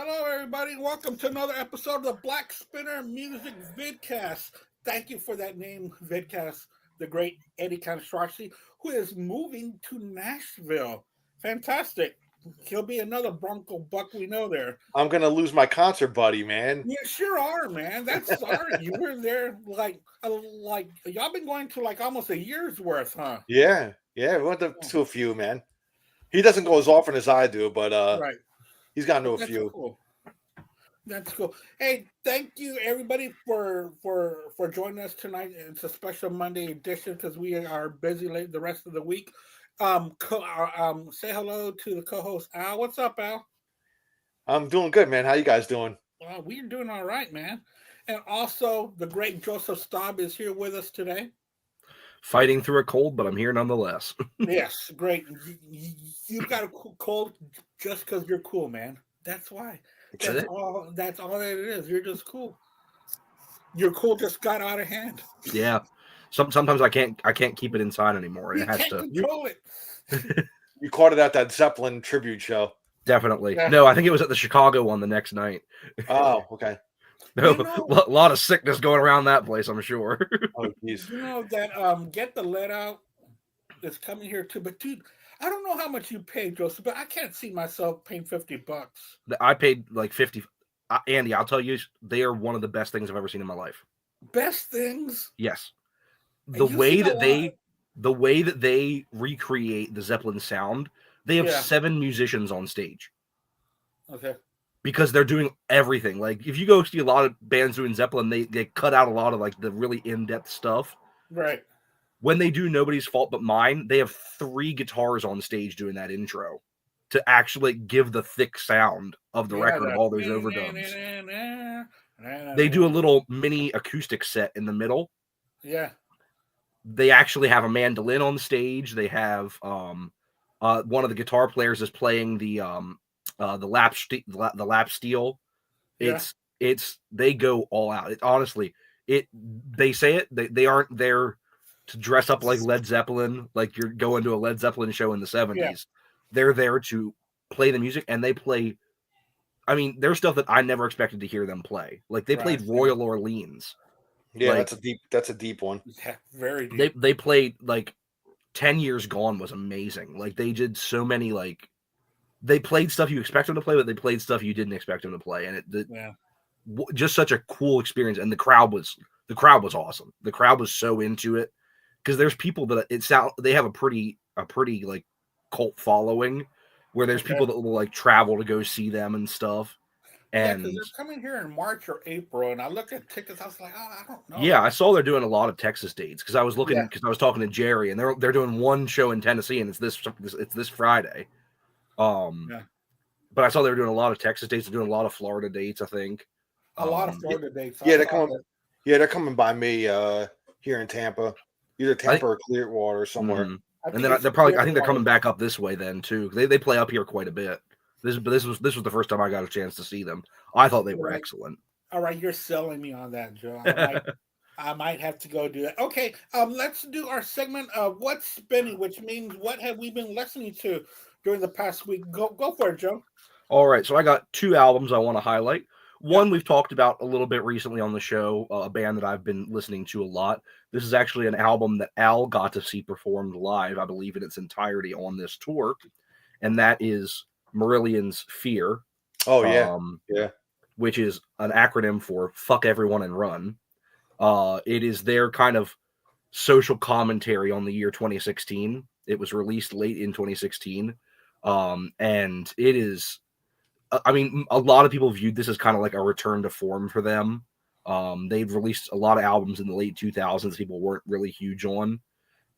Hello, everybody. Welcome to another episode of the Black Spinner Music Vidcast. Thank you for that name, Vidcast. The great Eddie Constrossi, who is moving to Nashville. Fantastic. He'll be another Bronco Buck we know there. I'm gonna lose my concert buddy, man. You sure are, man. That's sorry. You were there like y'all been going to like almost a year's worth, huh? Yeah, we went to a few, man. He doesn't go as often as I do, but Right. he's gotten to a That's few. cool. That's cool. Hey, thank you everybody for joining us tonight. It's a special Monday edition because we are busy late the rest of the week. Say hello to the co-host Al. What's up, Al? I'm doing good, man. How you guys doing? We're doing all right, man. And also, the great Joseph Staub is here with us today. Fighting through a cold, but I'm here nonetheless. Yes, great. You've got a cold just because you're cool, man. That's why. That's all that it is. You're just cool. Your cool just got out of hand. Yeah. Sometimes I can't keep it inside anymore. You can't control it. You caught it at that Zeppelin tribute show. Definitely. Yeah. No, I think it was at the Chicago one the next night. Oh, okay. No, a lot of sickness going around that place, I'm sure. Oh, geez. You know that Get the Let Out is coming here too, but dude, I don't know how much you paid, Joseph, but I can't see myself paying $50. I paid like 50. Andy, I'll tell you, they are one of the best things I've ever seen in my life. Best things? Yes. The way that they recreate the Zeppelin sound, they have 7 musicians on stage. Okay. Because they're doing everything. Like if you go see a lot of bands doing Zeppelin, they cut out a lot of like the really in-depth stuff. Right. When they do Nobody's Fault But Mine, they have 3 guitars on stage doing that intro to actually give the thick sound of the record of all those overdubs. They do a little mini acoustic set in the middle. Yeah. They actually have a mandolin on stage. They have one of the guitar players is playing the lap steel. They go all out. They say it. They aren't there to dress up like Led Zeppelin, like you're going to a Led Zeppelin show in the 70s. Yeah. They're there to play the music, and they play. I mean, there's stuff that I never expected to hear them play. Like they played Royal Orleans. Yeah, like, that's a deep one. Yeah, very deep. They played like 10 Years Gone was amazing. Like they did so many they played stuff you expect them to play, but they played stuff you didn't expect them to play, and just such a cool experience. And the crowd was awesome. The crowd was so into it because there's people that they have a pretty like cult following where there's people that will like travel to go see them and stuff. And they're coming here in March or April, and I look at tickets. I was like, I don't know. Yeah, I saw they're doing a lot of Texas dates because I was looking because I was talking to Jerry, and they're doing one show in Tennessee, and it's this Friday. But I saw they were doing a lot of Texas dates. They're doing a lot of Florida dates, I think. A lot of Florida dates. Yeah, they're coming by me here in Tampa, either Tampa or Clearwater somewhere. Mm-hmm. And then I think they're coming back up this way then too. They play up here quite a bit. This was the first time I got a chance to see them. I thought they were excellent. All right, you're selling me on that, Joe. I might have to go do that. Okay, let's do our segment of What's Spinning, which means what have we been listening to during the past week. Go for it, Joe. All right, so I got 2 albums I want to highlight. One we've talked about a little bit recently on the show, a band that I've been listening to a lot. This is actually an album that Al got to see performed live, I believe, in its entirety on this tour, and that is Marillion's Fear. Oh, yeah. Which is an acronym for Fuck Everyone and Run. It is their kind of social commentary on the year 2016. It was released late in 2016. And it is, I mean, a lot of people viewed this as kind of like a return to form for them. They'd released a lot of albums in the late 2000s people weren't really huge on.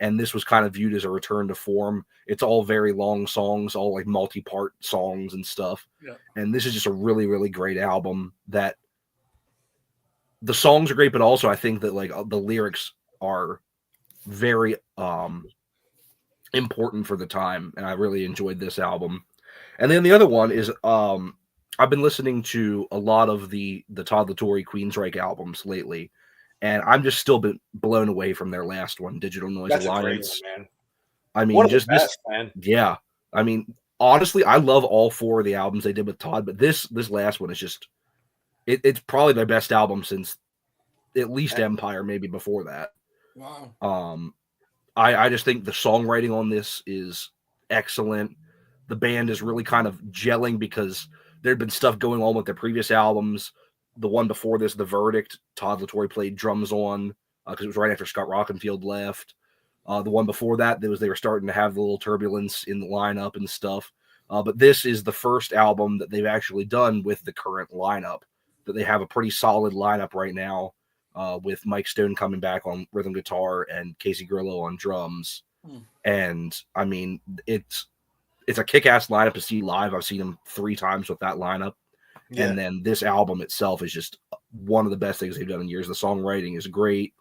And this was kind of viewed as a return to form. It's all very long songs, all like multi-part songs and stuff. Yeah. And this is just a really, really great album that the songs are great, but also I think that like the lyrics are very important for the time. And I really enjoyed this album. And then the other one is I've been listening to a lot of the Todd La Torre Queensryche albums lately. And I'm just still been blown away from their last one, Digital Noise Alliance. One, man. I mean, one just best, man. Yeah. I mean, honestly, I love all 4 of the albums they did with Todd, but this last one is just it's probably their best album since at least Empire, maybe before that. Wow. I just think the songwriting on this is excellent. The band is really kind of gelling because there'd been stuff going on with their previous albums. The one before this, The Verdict, Todd La Torre played drums on because it was right after Scott Rockenfield left. The one before that, they were starting to have the little turbulence in the lineup and stuff. But this is the first album that they've actually done with the current lineup. That they have a pretty solid lineup right now, with Mike Stone coming back on rhythm guitar and Casey Grillo on drums. And I mean, it's a kick-ass lineup to see live. I've seen them 3 times with that lineup. Yeah. And then this album itself is just one of the best things they've done in years. The songwriting is great.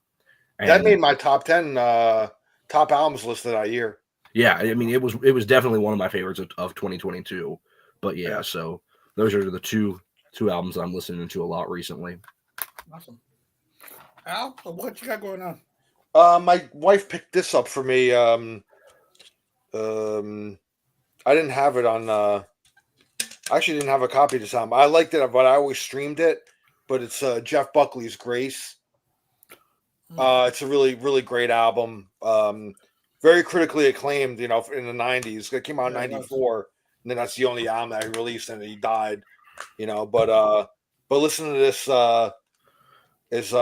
And that made my top 10 top albums list of that year. Yeah, I mean, it was definitely one of my favorites of 2022. But yeah, so those are the two albums I'm listening to a lot recently. Awesome. Al, what you got going on? My wife picked this up for me. I didn't have it on. I actually didn't have a copy of this album. I liked it, but I always streamed it. But it's Jeff Buckley's Grace. It's a really, really great album. Very critically acclaimed, in the 90s. It came out in 94, and then that's the only album that he released, and he died, But listen to this. It's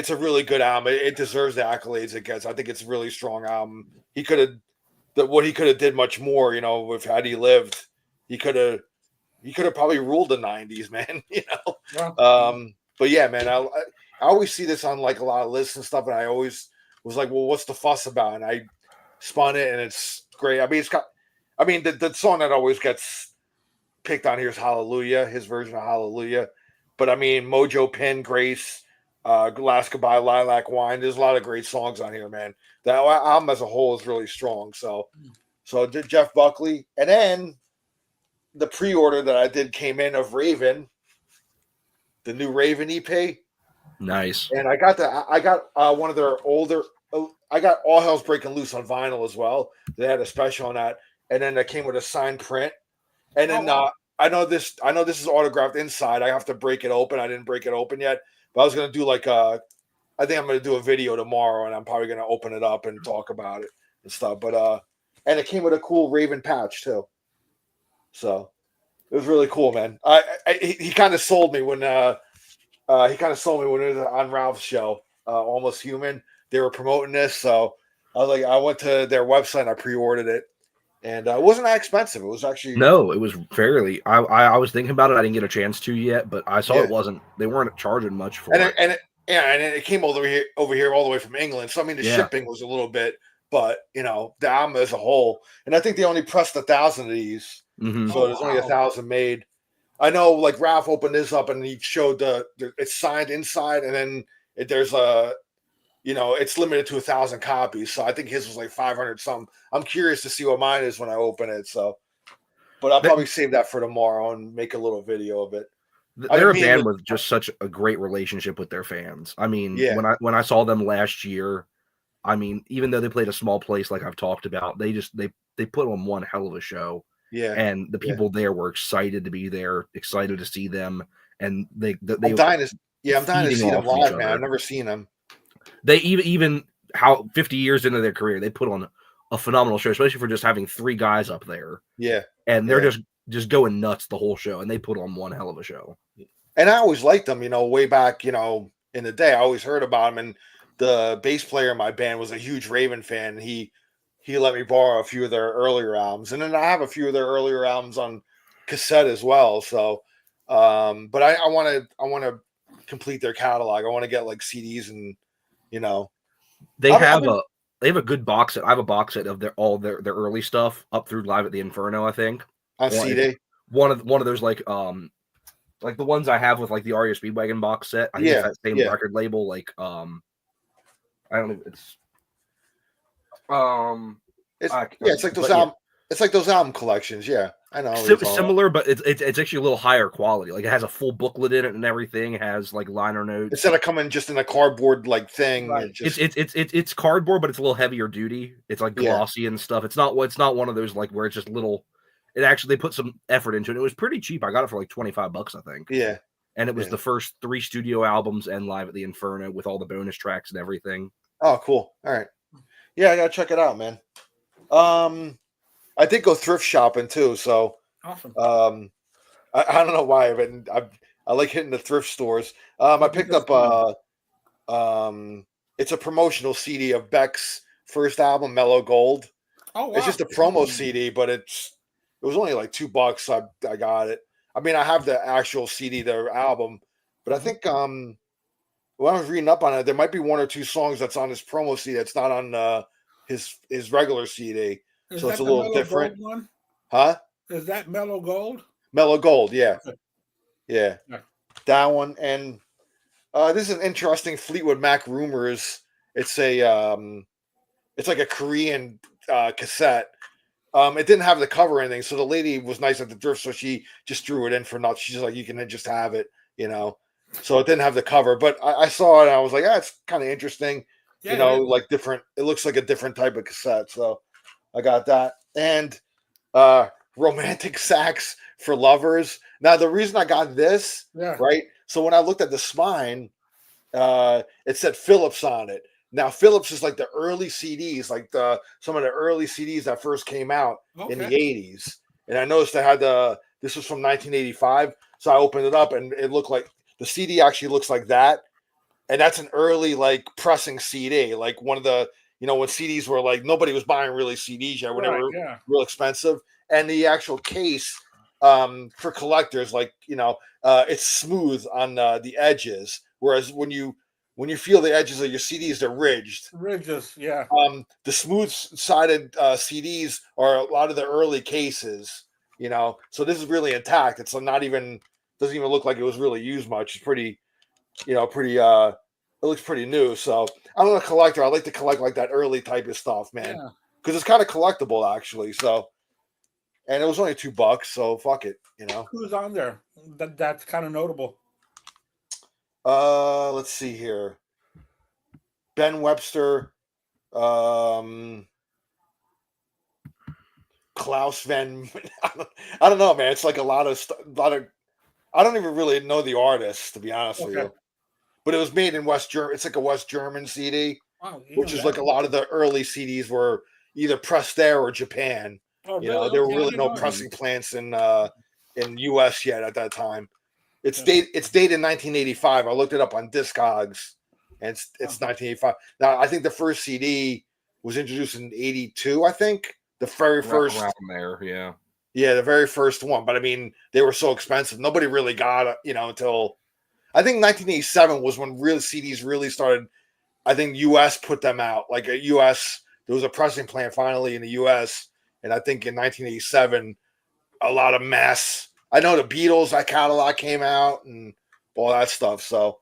a really good album. It deserves the accolades it gets. I think it's a really strong album. He could have did much more, if had he lived, he could have probably ruled the 90s, man, Yeah. But yeah, man, I always see this on like a lot of lists and stuff, and I always was like, well, what's the fuss about? And I spun it, and it's great. I mean, the song that always gets picked on here is Hallelujah, his version of Hallelujah. But I mean, Mojo Pin, Grace, Last Goodbye, Lilac Wine. There's a lot of great songs on here, man. That album as a whole is really strong. So Jeff Buckley, and then the pre-order that I did came in of Raven, the new Raven EP. Nice. And I got one of their older. I got All Hell's Breaking Loose on vinyl as well. They had a special on that, and then it came with a signed print. And then I know this is autographed inside. I have to break it open. I didn't break it open yet, but I was gonna do I think I'm gonna do a video tomorrow, and I'm probably gonna open it up and talk about it and stuff. But and it came with a cool Raven patch too. So it was really cool, man. He kind of sold me when it was on Ralph's show, Almost Human. They were promoting this, so I was like, I went to their website and I pre-ordered it, and it wasn't that expensive. It was actually it was fairly. I was thinking about it. I didn't get a chance to yet, but I saw they weren't charging much for it. And it came over here all the way from England. So I mean, the shipping was a little bit, but the album as a whole, and I think they only pressed 1,000 of these. Mm-hmm. So there's only 1,000 made. I know, like Ralph opened this up and he showed it's signed inside, and then there's it's limited to 1,000 copies. So I think his was like 500 something. I'm curious to see what mine is when I open it. So, but I'll probably save that for tomorrow and make a little video of it. They're a band with just such a great relationship with their fans. I mean, when I saw them last year, I mean, even though they played a small place like I've talked about, they put on one hell of a show. Yeah, and the people there were excited to be there, excited to see them, and I'm dying to see them live, man. I've never seen them. They even how 50 years into their career, they put on a phenomenal show, especially for just having 3 guys up there. Yeah, and they're just going nuts the whole show, and they put on one hell of a show. And I always liked them, way back, in the day. I always heard about them, and the bass player in my band was a huge Raven fan. He let me borrow a few of their earlier albums, and then I have a few of their earlier albums on cassette as well. So, but I want to complete their catalog. I want to get like CDs, and they have a good box set. I have a box set of all their early stuff up through Live at the Inferno, I think. On CD. One of those like the ones I have with like the REO Speedwagon box set. I think it's that same record label. Like I don't know. It's like those album. It's like those album collections. Yeah, I know. Similar, but it's actually a little higher quality. Like it has a full booklet in it and everything. It has like liner notes instead of coming just in a cardboard like thing. Right. It's cardboard, but it's a little heavier duty. It's like glossy and stuff. It's not one of those like where it's just little. It actually, they put some effort into it. It was pretty cheap. I got it for like $25, I think. Yeah. And it was Yeah. the first 3 studio albums and Live at the Inferno with all the bonus tracks and everything. Oh, cool. All right. Yeah, I gotta check it out, man. I did go thrift shopping too, so Awesome. I don't know why, but I like hitting the thrift stores. I picked up it's a promotional CD of Beck's first album, Mellow Gold. Oh, wow. It's just a promo CD, but it was only like $2, so I got it. I mean, I have the actual CD, the album, but I think when I was reading up on it, there might be 1 or 2 songs that's on his promo CD that's not on his regular CD. Is So that it's a the little Mellow different. Gold one? Huh? Is that Mellow Gold? Mellow Gold, yeah. Okay. Yeah. Yeah. That one. And this is an interesting Fleetwood Mac Rumors. It's it's like a Korean cassette. It didn't have the cover or anything, so the lady was nice at the thrift, so she just threw it in for nothing. She's like, you can just have it, you know. So it didn't have the cover, but I saw it and I was like, it's kind of interesting. Yeah, you know, like different. It looks like a different type of cassette, so I got that. And Romantic Sax for Lovers. Now, the reason I got this, Yeah. right? So when I looked at the spine, it said Philips on it. Now, Philips is like the early CDs, like some of the early CDs that first came out in the 80s. And I noticed I had this was from 1985. So I opened it up and it looked like the CD actually looks like that. And that's an early like pressing CD, like one of the, when CDs were like, nobody was buying really CDs yet, when they were real expensive. And the actual case for collectors, like, it's smooth on the edges. Whereas when you feel the edges of your CDs, they're ridged. Ridges, yeah. The smooth-sided CDs are a lot of the early cases, So this is really intact. It's not even doesn't even look like it was really used much. It's pretty, it looks pretty new. So I'm a collector. I like to collect like that early type of stuff, man, because it's kind of collectible actually. So, and it was only $2, so fuck it, Who's on there? That's kind of notable. Let's see here. Ben Webster, Klaus Van. I don't know, man. It's like a lot of. I don't even really know the artist, to be honest with you. But it was made in West Germany. It's like a West German CD, which is like a lot of the early CDs were either pressed there or Japan. Oh, there were really no pressing plants in U.S. yet at that time. It's dated 1985. I looked it up on Discogs, and it's 1985. Now I think the first CD was introduced in '82. I think the very first around there, yeah, the very first one. But I mean, they were so expensive. Nobody really got it, until I think 1987 was when real CDs really started. I think U.S. put them out. Like a U.S. there was a pressing plant finally in the U.S. And I think in 1987, a lot of mass. I know the Beatles, that catalog came out and all that stuff. So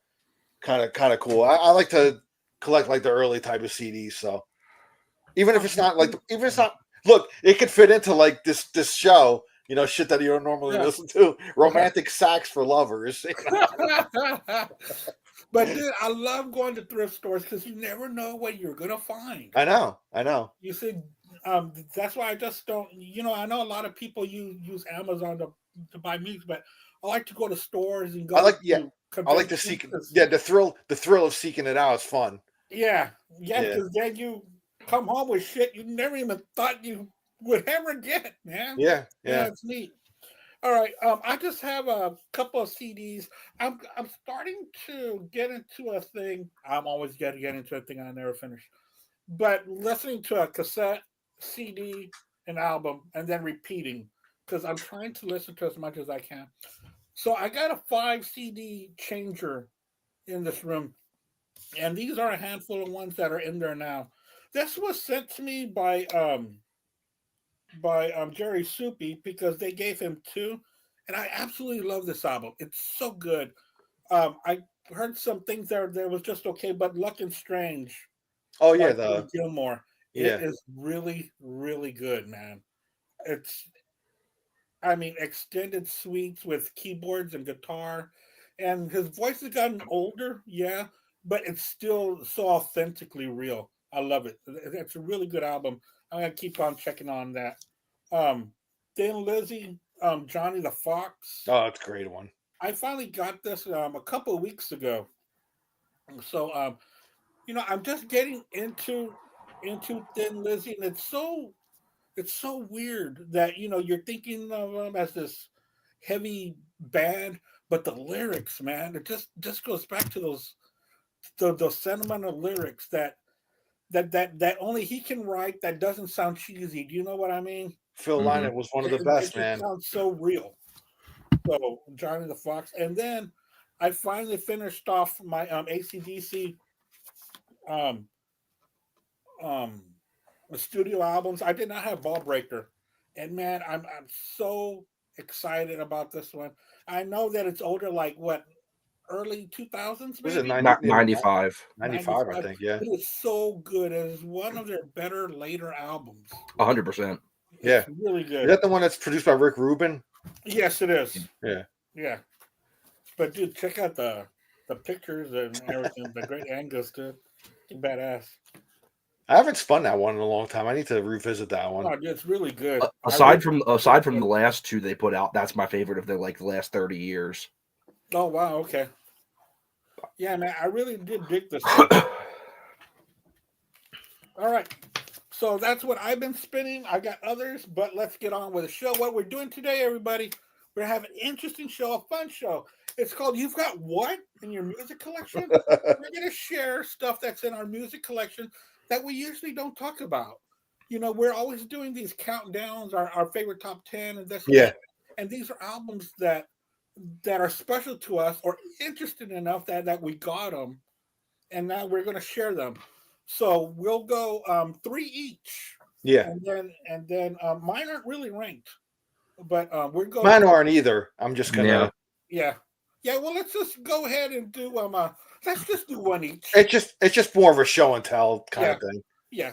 kind of cool. I like to collect like the early type of CDs. So even if it's not look, it could fit into like this show, shit that you don't normally listen to. Romantic Sax for Lovers. But dude, I love going to thrift stores because you never know what you're gonna find. I know. You see, that's why I just don't. I know a lot of people use Amazon to buy music, but I like to go to stores and go. I like to seek. Yeah, the thrill of seeking it out is fun. Yeah, because then you come home with shit you never even thought you would ever get, man. Yeah, it's neat. All right, I just have a couple of CDs. I'm starting to get into a thing. I'm always getting into a thing I never finish. But listening to a cassette, CD, an album, and then repeating because I'm trying to listen to as much as I can. So I got a 5 CD changer in this room, and these are a handful of ones that are in there now. This was sent to me by Jerry Soupy because they gave him 2, and I absolutely love this album. It's so good. I heard some things there was just okay, but Luck and Strange. Oh yeah, the Gilmore. It is really, really good, man. Extended suites with keyboards and guitar, and his voice has gotten older, but it's still so authentically real. I love it. It's a really good album. I'm gonna keep on checking on that. Thin Lizzy, Johnny the Fox. Oh, that's a great one. I finally got this a couple of weeks ago. So I'm just getting into Thin Lizzy, and it's so weird that you're thinking of them as this heavy band, but the lyrics, man, it just goes back to those sentimental lyrics that only he can write. That doesn't sound cheesy. Do you know what I mean? Phil Mhm. Lynott was one of the It best, just man. sounds so real. So Johnny the Fox, and then I finally finished off my ACDC um um studio albums. I did not have Ball Breaker, and man, I'm so excited about this one. I know that it's older, like what, early 2000s, Was it maybe 95. 95, I 95. think, yeah. It is so good. It is one of their better later albums. 100%. Yeah. It's really Is good. that the one that's produced by Rick Rubin? Yes, it is. Yeah. Yeah. But dude, check out the pictures and everything. The great Angus, dude. Badass. I haven't spun that one in a long time. I need to revisit that one. Oh, dude, it's really good. Aside from the last two they put out, that's my favorite of their the last 30 years. Oh wow, okay. Yeah, man, I really did dig this one. All right. So that's what I've been spinning. I got others, but let's get on with the show. What we're doing today, everybody, we're having an interesting show, a fun show. It's called You've Got What in Your Music Collection? We're going to share stuff that's in our music collection that we usually don't talk about. We're always doing these countdowns, our favorite top 10 and this. Yeah. And these are albums that are special to us or interesting enough that we got them. And now we're going to share them. So we'll go 3 each. Yeah. And then mine aren't really ranked. But we're going. Mine aren't either. I'm just gonna. Yeah. Well, let's just go ahead and do let's just do one each. It's just more of a show and tell kind of thing. Yeah.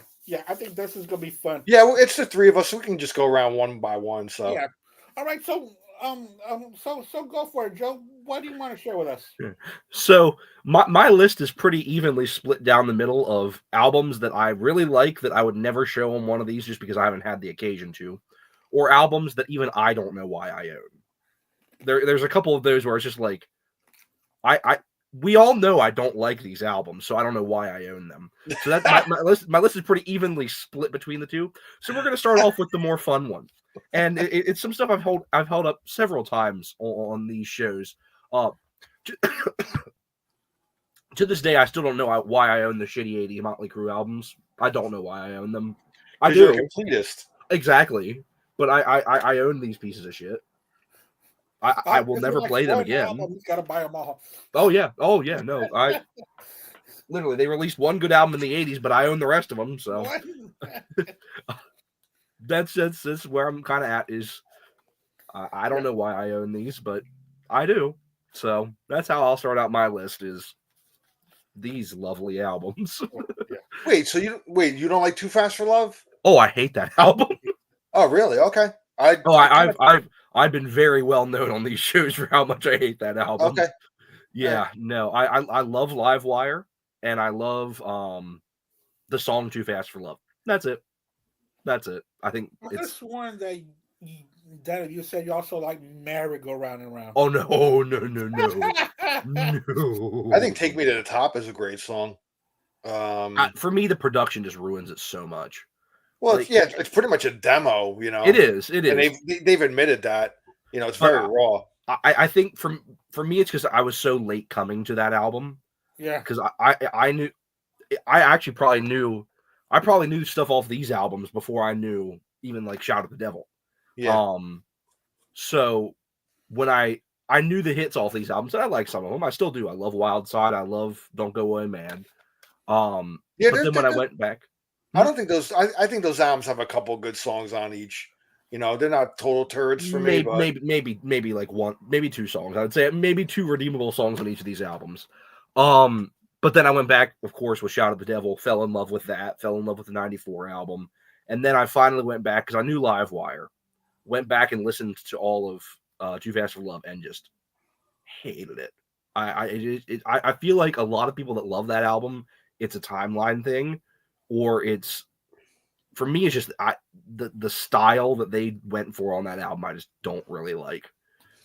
I think this is gonna be fun. Yeah, well, it's the three of us. So we can just go around one by one. So yeah. All right. So so go for it, Joe. What do you want to share with us? So my list is pretty evenly split down the middle of albums that I really like that I would never show on one of these just because I haven't had the occasion to, or albums that even I don't know why I own. There's a couple of those where it's just like, we all know I don't like these albums, so I don't know why I own them. So that my list is pretty evenly split between the two. So we're gonna start off with the more fun one, and it's some stuff I've held up several times on these shows. To this day, I still don't know why I own the shitty 80 Motley Crue albums. I don't know why I own them. I do. You're a completist. Exactly. But I own these pieces of shit. I will never play them again. You gotta buy them all. Oh yeah. No, I literally they released one good album in the 80s, but I own the rest of them. So that's where I'm kind of at. Is I don't know why I own these, but I do. So that's how I'll start out my list. Is these lovely albums. Wait, you don't like Too Fast for Love? Oh, I hate that album. Oh, really? Okay. I've been very well known on these shows for how much I hate that album. Okay. Yeah, no, I love Livewire and I love the song Too Fast for Love. That's it. I think it's one that you said you also like Merry-Go-Round and Round. Oh no. No. I think Take Me to the Top is a great song. For me, the production just ruins it so much. Well, it's pretty much a demo, It is. And they've admitted that, it's very raw. I think for me, it's because I was so late coming to that album. Yeah. Because I knew, I probably knew stuff off these albums before I knew even like Shout at the Devil. Yeah. So when I knew the hits off these albums, and I like some of them, I still do. I love Wild Side. I love Don't Go Away Man. But then when I went back, I don't think those. I think those albums have a couple good songs on each. They're not total turds for me. But... maybe like one, maybe two songs. I'd say maybe two redeemable songs on each of these albums. But then I went back, of course, with Shout at the Devil. Fell in love with that. Fell in love with the '94 album, and then I finally went back because I knew Livewire. Went back and listened to all of Too Fast for Love and just hated it. I feel like a lot of people that love that album, it's a timeline thing. Or it's for me, it's just the style that they went for on that album. I just don't really like.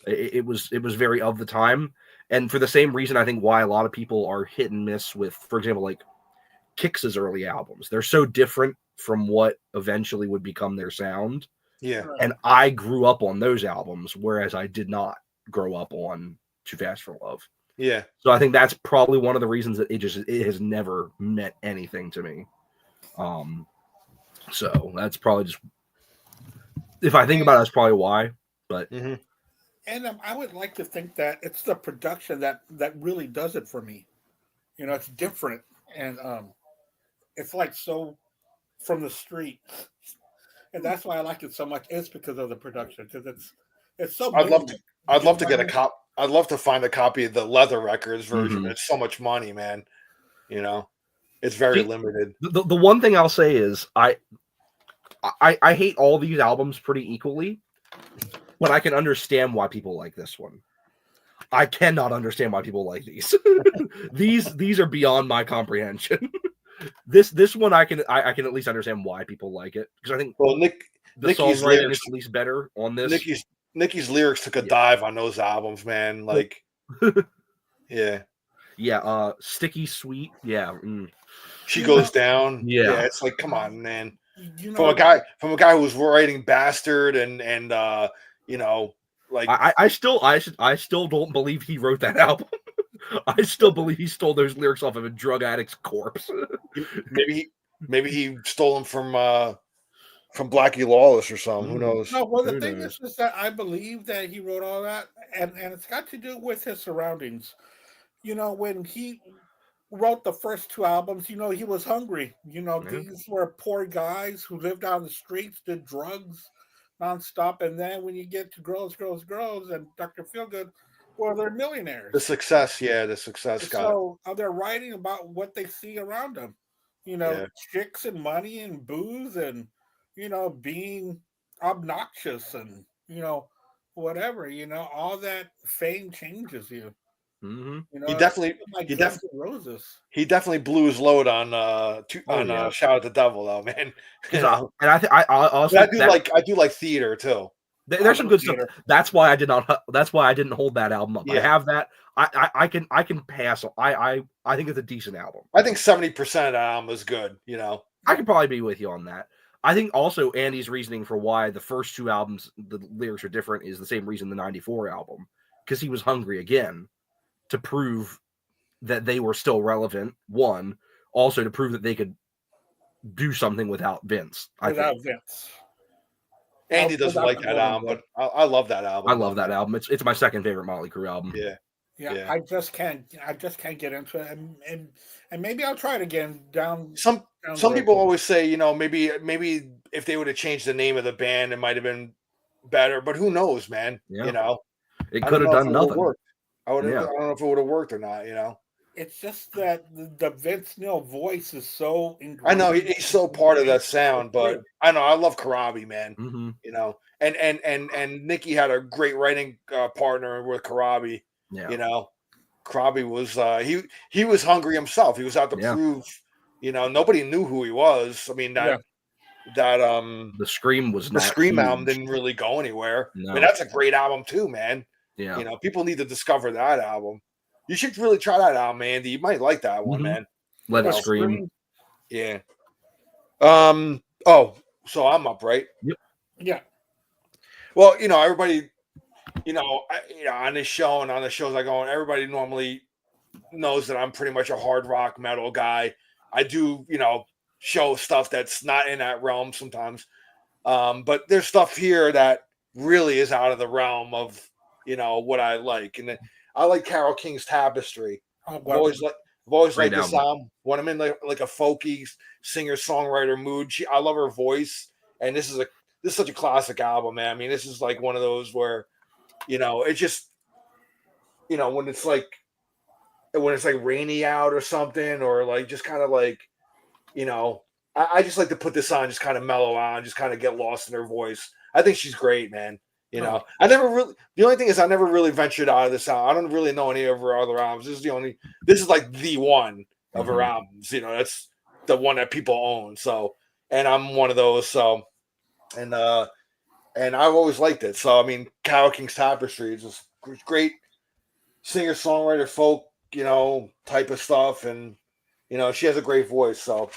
It was very of the time, and for the same reason, I think why a lot of people are hit and miss with, for example, like Kix's early albums. They're so different from what eventually would become their sound. Yeah. And I grew up on those albums, whereas I did not grow up on Too Fast for Love. Yeah. So I think that's probably one of the reasons that it has never meant anything to me. So that's probably just, if I think about it, that's probably why. But and I would like to think that it's the production that really does it for me. You know, it's different, and it's like so from the street, and that's why I like it so much. It's because of the production, because it's so. I'd love to get a cop. I'd love to find a copy of the Leather Records version. It's so much money, man. You know, it's very limited. The one thing I'll say is I hate all these albums pretty equally, but I can understand why people like this one. I cannot understand why people like these. These are beyond my comprehension. This one I can at least understand why people like it, because I think Nicky's songwriting lyrics is at least better on this. Nicky's lyrics took a dive on those albums, man. Like, yeah. Sticky Sweet, yeah. She Goes Down. Yeah, it's like, come on, man. You know, From a guy who was writing Bastard and you know, like I still don't believe he wrote that album. I still believe he stole those lyrics off of a drug addict's corpse. maybe he stole them from Blackie Lawless or something. Who knows? No, well, the thing is that I believe that he wrote all that, and it's got to do with his surroundings. You know, when he wrote the first two albums, you know, he was hungry. You know, these were poor guys who lived on the streets, did drugs nonstop, and then when you get to Girls, and Dr. Feelgood, well, they're millionaires. The success got so they're writing about what they see around them. You know, chicks and money and booze and, you know, being obnoxious and, you know, whatever. You know, all that fame changes you. You know, he definitely Roses. He definitely blew his load on Shout at the Devil, though, man. You know? And I also I do like theater too. There's some good stuff. That's why I didn't hold that album up. I have that. I can pass. I think it's a decent album. I think 70% of that album is good. You know, I could probably be with you on that. I think also Andy's reasoning for why the first two albums the lyrics are different is the same reason the '94 album, because he was hungry again to prove that they were still relevant. One, also to prove that they could do something without Vince. Vince. Andy doesn't like that album, but I love that album. I love that album. It's my second favorite Motley Crue album. Yeah. I just can't get into it, and maybe I'll try it again down. Some people always say, you know, maybe if they would have changed the name of the band, it might have been better. But who knows, man? Yeah. You know, it could have done nothing. I don't know if it would have worked or not. You know, it's just that the Vince Neil voice is so. I know he's so part of that sound, but I know I love Karabi, man. You know, and Nicky had a great writing partner with Karabi. Yeah. You know, Karabi was he was hungry himself. He was out to prove. You know, nobody knew who he was. I mean that the Scream was the Scream album didn't really go anywhere. No. I mean, that's a great album too, man. Yeah. You know, people need to discover that album. You should really try that album, Andy. You might like that one, man. Let It Scream. Yeah. Oh, so I'm up, right? Yep. Yeah. Well, you know, everybody, on this show and on the shows I go on, everybody normally knows that I'm pretty much a hard rock metal guy. I do, show stuff that's not in that realm sometimes. But there's stuff here that really is out of the realm of, what I like. And I like Carole King's Tapestry. I've always liked this album. When I'm in like a folky singer-songwriter mood, I love her voice. And this is such a classic album, man. I mean, this is like one of those where, it just, when it's like rainy out or something, or like just kind of like, I just like to put this on, just kind of mellow out, and just kind of get lost in her voice. I think she's great, man. The only thing is I never really ventured out of this album. I don't really know any of her other albums. This is like the one of her albums. That's the one that people own. So, and I'm one of those. So, and I've always liked it. So I mean, Carole King's Tapestry is just great singer songwriter folk, type of stuff, and she has a great voice. So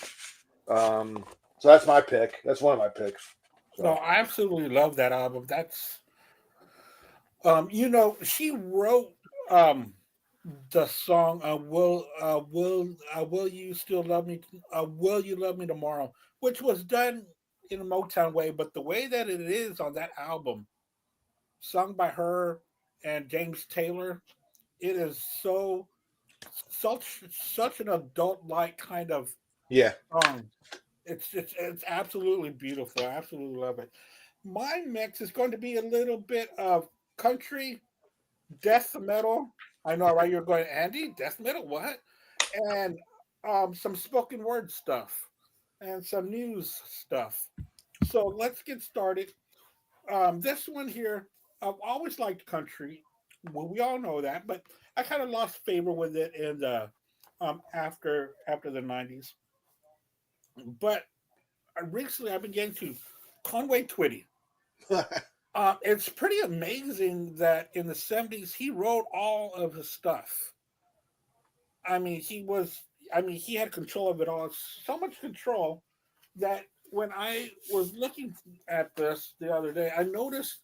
so that's my pick. That's one of my picks. No, I absolutely love that album. That's she wrote the song will you still love me, will you love me tomorrow, which was done in a Motown way, but the way that it is on that album, sung by her and James Taylor, it is such an adult like kind of Yeah. song. It's absolutely beautiful. I absolutely love it. My mix is going to be a little bit of country, death metal. I know, right? You're going, Andy, death metal, what? And some spoken word stuff and some news stuff. So let's get started. This one here, I've always liked country. Well, we all know that, but I kind of lost favor with it in the after the '90s. But recently, I've been getting to Conway Twitty. It's pretty amazing that in the '70s he wrote all of his stuff. I mean, he had control of it all. So much control that when I was looking at this the other day, I noticed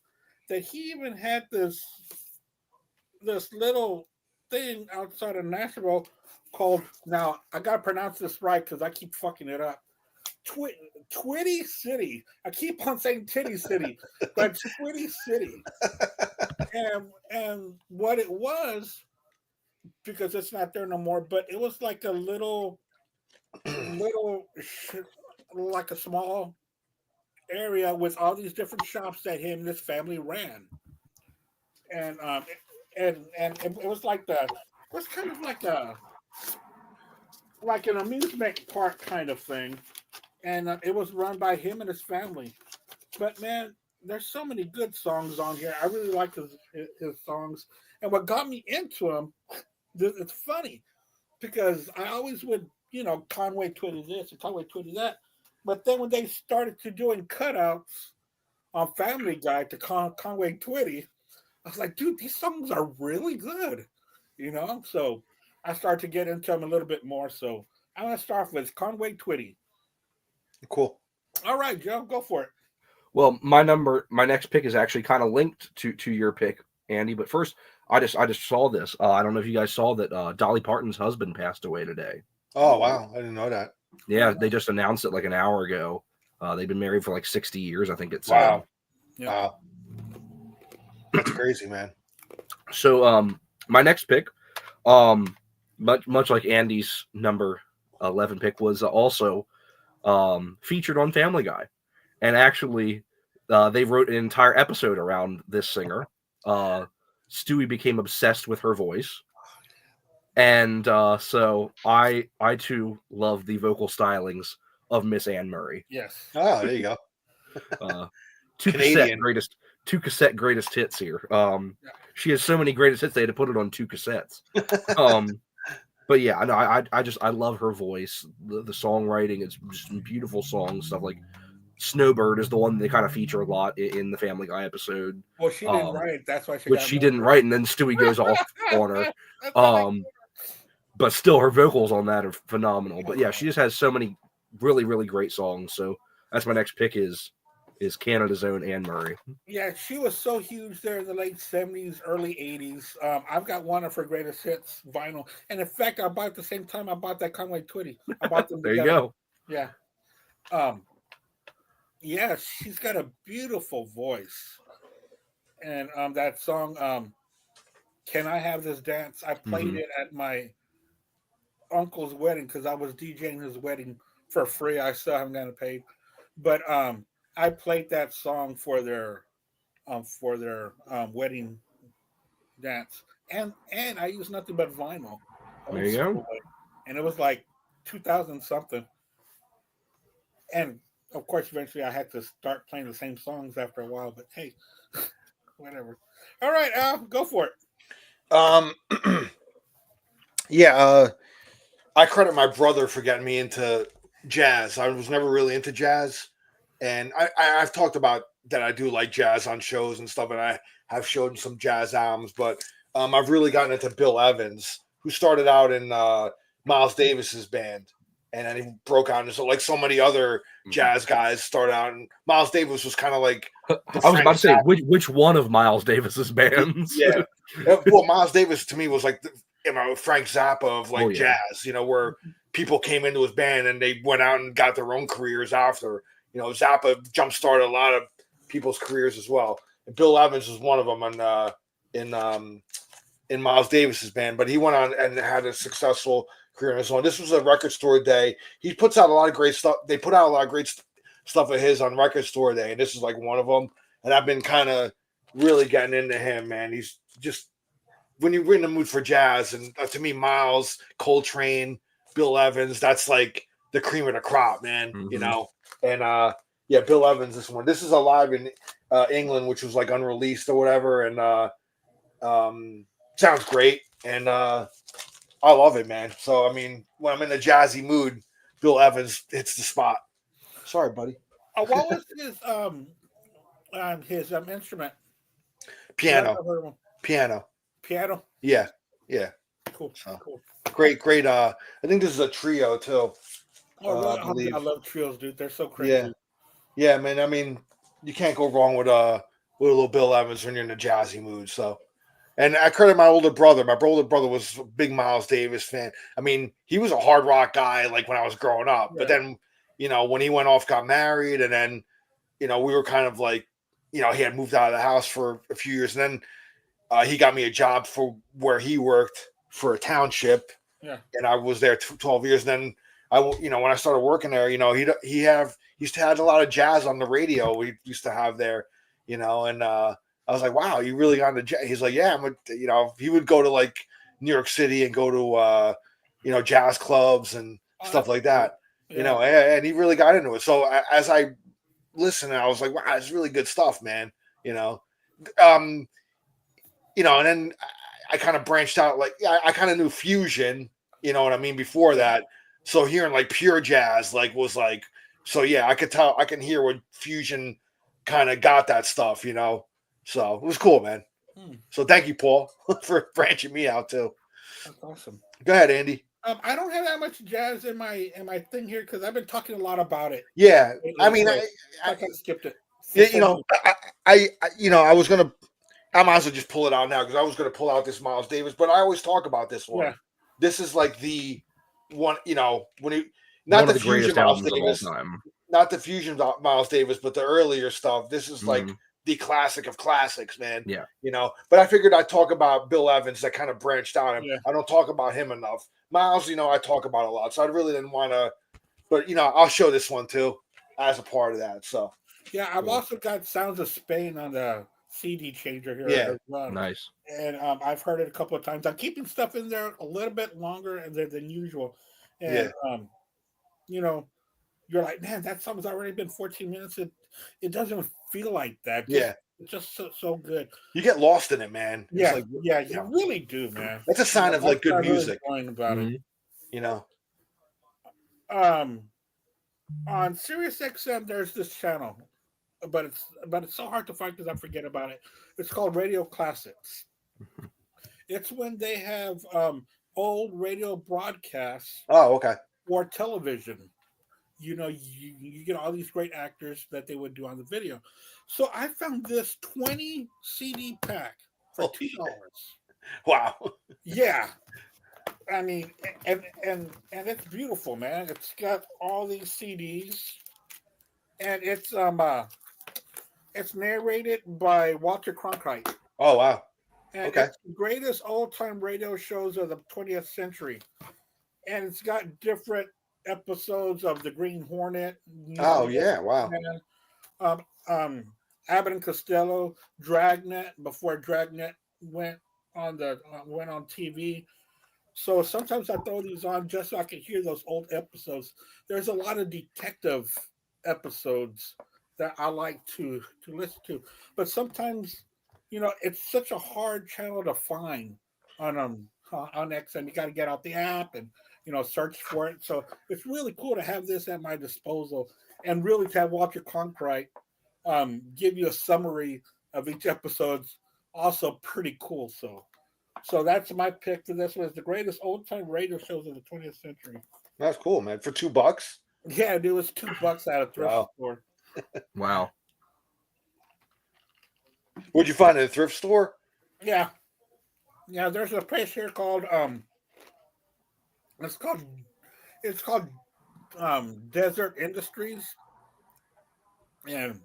that he even had this little thing outside of Nashville called, now I gotta pronounce this right because I keep fucking it up. Twitty City. I keep on saying Titty City, but Twitty City. And what it was, because it's not there no more, but it was like a little like a small area with all these different shops that him and his family ran, and it was it was kind of like an amusement park kind of thing, and it was run by him and his family. But man, there's so many good songs on here. I really like his songs, and what got me into him, it's funny because I always would, Conway Twitty this and Conway Twitty that. But then when they started to doing cutouts on Family Guy to Conway Twitty, I was like, dude, these songs are really good, So I started to get into them a little bit more. So I'm going to start with Conway Twitty. Cool. All right, Joe, go for it. Well, my next pick is actually kind of linked to your pick, Andy. But first, I just saw this. I don't know if you guys saw that Dolly Parton's husband passed away today. Oh wow, I didn't know that. Yeah, they just announced it like an hour ago. They've been married for like 60 years, I think it's. Wow. Yeah. Wow. That's crazy, man. So my next pick, much like Andy's number 11 pick, was also featured on Family Guy. And actually, they wrote an entire episode around this singer. Stewie became obsessed with her voice. And so I too love the vocal stylings of Miss Anne Murray. Yes. Oh, there you go. Two cassette greatest hits here. She has so many greatest hits they had to put it on 2 cassettes. But yeah, no, I love her voice. The songwriting is just beautiful songs. Stuff like Snowbird is the one they kind of feature a lot in the Family Guy episode. Well, she didn't write. That's why she didn't write, and then Stewie goes off on her. But still, her vocals on that are phenomenal. But yeah, she just has so many really, really great songs. So that's my next pick is Canada's own Anne Murray. Yeah, she was so huge there in the late '70s, early '80s. I've got one of her greatest hits vinyl, and in fact, I bought at the same time I bought that Conway Twitty. I bought them There together. you go. Yeah. Yeah, she's got a beautiful voice, and that song, "Can I Have This Dance?" I played it at my uncle's wedding because I was DJing his wedding for free. I still haven't gotten paid, but I played that song for their wedding dance, and I used nothing but vinyl. There you go. And it was like 2000 something, and of course, eventually I had to start playing the same songs after a while. But hey, whatever. All right, Al, go for it. Yeah, I credit my brother for getting me into jazz. I was never really into jazz, and I've talked about that I do like jazz on shows and stuff, and I have shown some jazz albums, but I've really gotten into Bill Evans, who started out in Miles Davis's band, and then he broke out into like so many other jazz guys started out. And Miles Davis was kind of like I was about to say which one of Miles Davis's bands? Yeah, well, Miles Davis to me was like Frank Zappa of like yeah. jazz, where people came into his band and they went out and got their own careers after. Zappa jump started a lot of people's careers as well. And Bill Evans was one of them in Miles Davis's band, but he went on and had a successful career on his own. This was a Record Store Day. He puts out a lot of great stuff. They put out a lot of great stuff of his on Record Store Day, and this is like one of them. And I've been kind of really getting into him, man. He's just, when you're in the mood for jazz, and to me, Miles, Coltrane, Bill Evans, that's like the cream of the crop, man. And yeah, Bill Evans, this is alive in England, which was like unreleased or whatever, and sounds great, and I love it, man. So I mean, when I'm in a jazzy mood, Bill Evans hits the spot. Sorry, buddy. What was his instrument? Piano. Piano. Yeah. Cool. So, cool. Great. I think this is a trio too. Oh, I believe. I love trios, dude. They're so crazy. Yeah, man. I mean, you can't go wrong with a little Bill Evans when you're in a jazzy mood. So, and I credit my older brother. My older brother was a big Miles Davis fan. I mean, he was a hard rock guy like when I was growing up. But then, when he went off, got married, and then, we were kind of like, he had moved out of the house for a few years, and then he got me a job for where he worked for a township. Yeah. And I was there 12 years. And then when I started working there, he used to have a lot of jazz on the radio. We used to have there, and I was like, wow, you really got into jazz? He's like, yeah, he would go to like New York City and go to, jazz clubs and stuff like that, and he really got into it. So as I listened, I was like, wow, it's really good stuff, man. And then I kind of branched out, like, I kind of knew fusion, you know what I mean, before that. So hearing like pure jazz, like, was like, so yeah, I can hear what fusion kind of got that stuff, So it was cool, man. So thank you, Paul, for branching me out too. That's awesome. Go ahead, Andy. I don't have that much jazz in my thing here because I've been talking a lot about it. Yeah, I mean, I kind of skipped it. I was gonna. I might as well just pull it out now because I was going to pull out this Miles Davis, but I always talk about this one. Yeah. This is like the one, when he, not the fusion Miles Davis, not the fusion Miles Davis, but the earlier stuff. This is like the classic of classics, man. Yeah. But I figured I'd talk about Bill Evans. That kind of branched out. Yeah. I don't talk about him enough. Miles, I talk about a lot, so I really didn't want to. But I'll show this one too as a part of that. So yeah, I've also got Sounds of Spain on the CD changer here. Yeah. As well. Nice. And I've heard it a couple of times. I'm keeping stuff in there a little bit longer than usual. And you're like, man, that song's already been 14 minutes. It doesn't feel like that. It's just so good. You get lost in it, man. Yeah, like, you really do, man. That's a sign of like good music. Really about it. On Sirius XM, there's this channel, but it's so hard to find because I forget about it. It's called Radio Classics. It's when they have old radio broadcasts. Oh, okay. Or television. You get all these great actors that they would do on the video. So I found this 20 CD pack for $2. Wow. Yeah. I mean, and it's beautiful, man. It's got all these CDs, and it's narrated by Walter Cronkite. Oh wow! And okay, it's the greatest old-time radio shows of the 20th century, and it's got different episodes of the Green Hornet. Oh yeah! Wow. Abbott and Costello, Dragnet before Dragnet went on TV. So sometimes I throw these on just so I can hear those old episodes. There's a lot of detective episodes that I like to listen to, but sometimes, it's such a hard channel to find on XM. You got to get out the app and search for it. So it's really cool to have this at my disposal, and really to have Walter Cronkite give you a summary of each episode's also pretty cool. So that's my pick for this one. It's the greatest old time radio shows of the 20th century. That's cool, man. For $2. Yeah, it was $2 at a thrift Wow. store. Wow. What'd you find at a thrift store? Yeah. There's a place here called it's called Desert Industries, and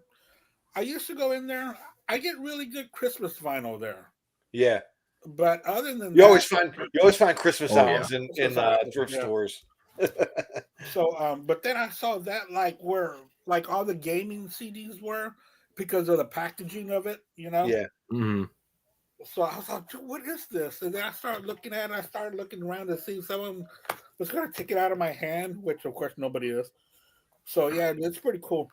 I used to go in there. I get really good Christmas vinyl there, Yeah. but other than You that, always find Christmas Oh, yeah. albums in thrift Yeah. stores. So but then I saw that where all the gaming CDs were because of the packaging of it, Yeah. Hmm. So I was like, what is this? And then I started looking at it. I started looking around to see if someone was going to take it out of my hand, which of course nobody is. So yeah, it's pretty cool.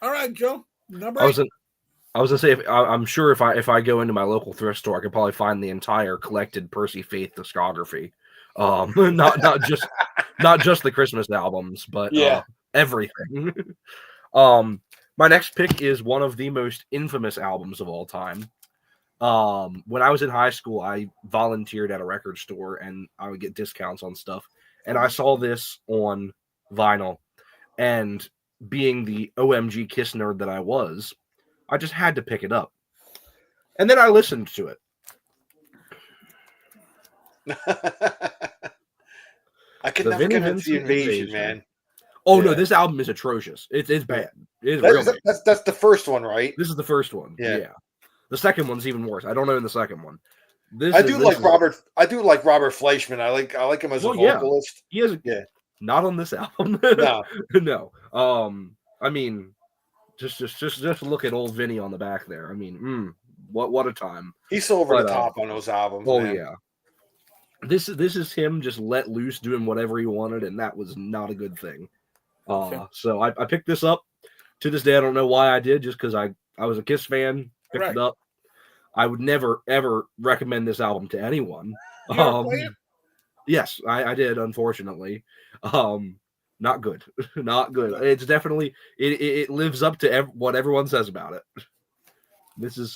All right, Joe. Number 8. I was gonna say, I'm sure if I go into my local thrift store, I could probably find the entire collected Percy Faith discography. Not just the Christmas albums, but Yeah. everything. My next pick is one of the most infamous albums of all time. When I was in high school, I volunteered at a record store and I would get discounts on stuff. And I saw this on vinyl, and being the OMG Kiss nerd that I was, I just had to pick it up. And then I listened to it. I can The never Vinnie get into the Vincent Invasion, Invasion. man. Oh no, Yeah. this album is atrocious. It's bad. It's real bad. That's the first one, right? This is the first one. Yeah. The second one's even worse. I don't know in the second one. I do like Robert Fleischman. I like him as a Well, yeah. vocalist. He is not on this album. No. No. I mean, just look at old Vinny on the back there. I mean, what a time. He's so over But, the top on those albums. Oh man. yeah. This is him just let loose doing whatever he wanted, and that was not a good thing. So I picked this up. To this day, I don't know why I did, just because I was a Kiss fan, picked it up. I would never ever recommend this album to anyone. You ever play it? Yes, I did, unfortunately. Not good. Not good. It's definitely it lives up to what everyone says about it. This is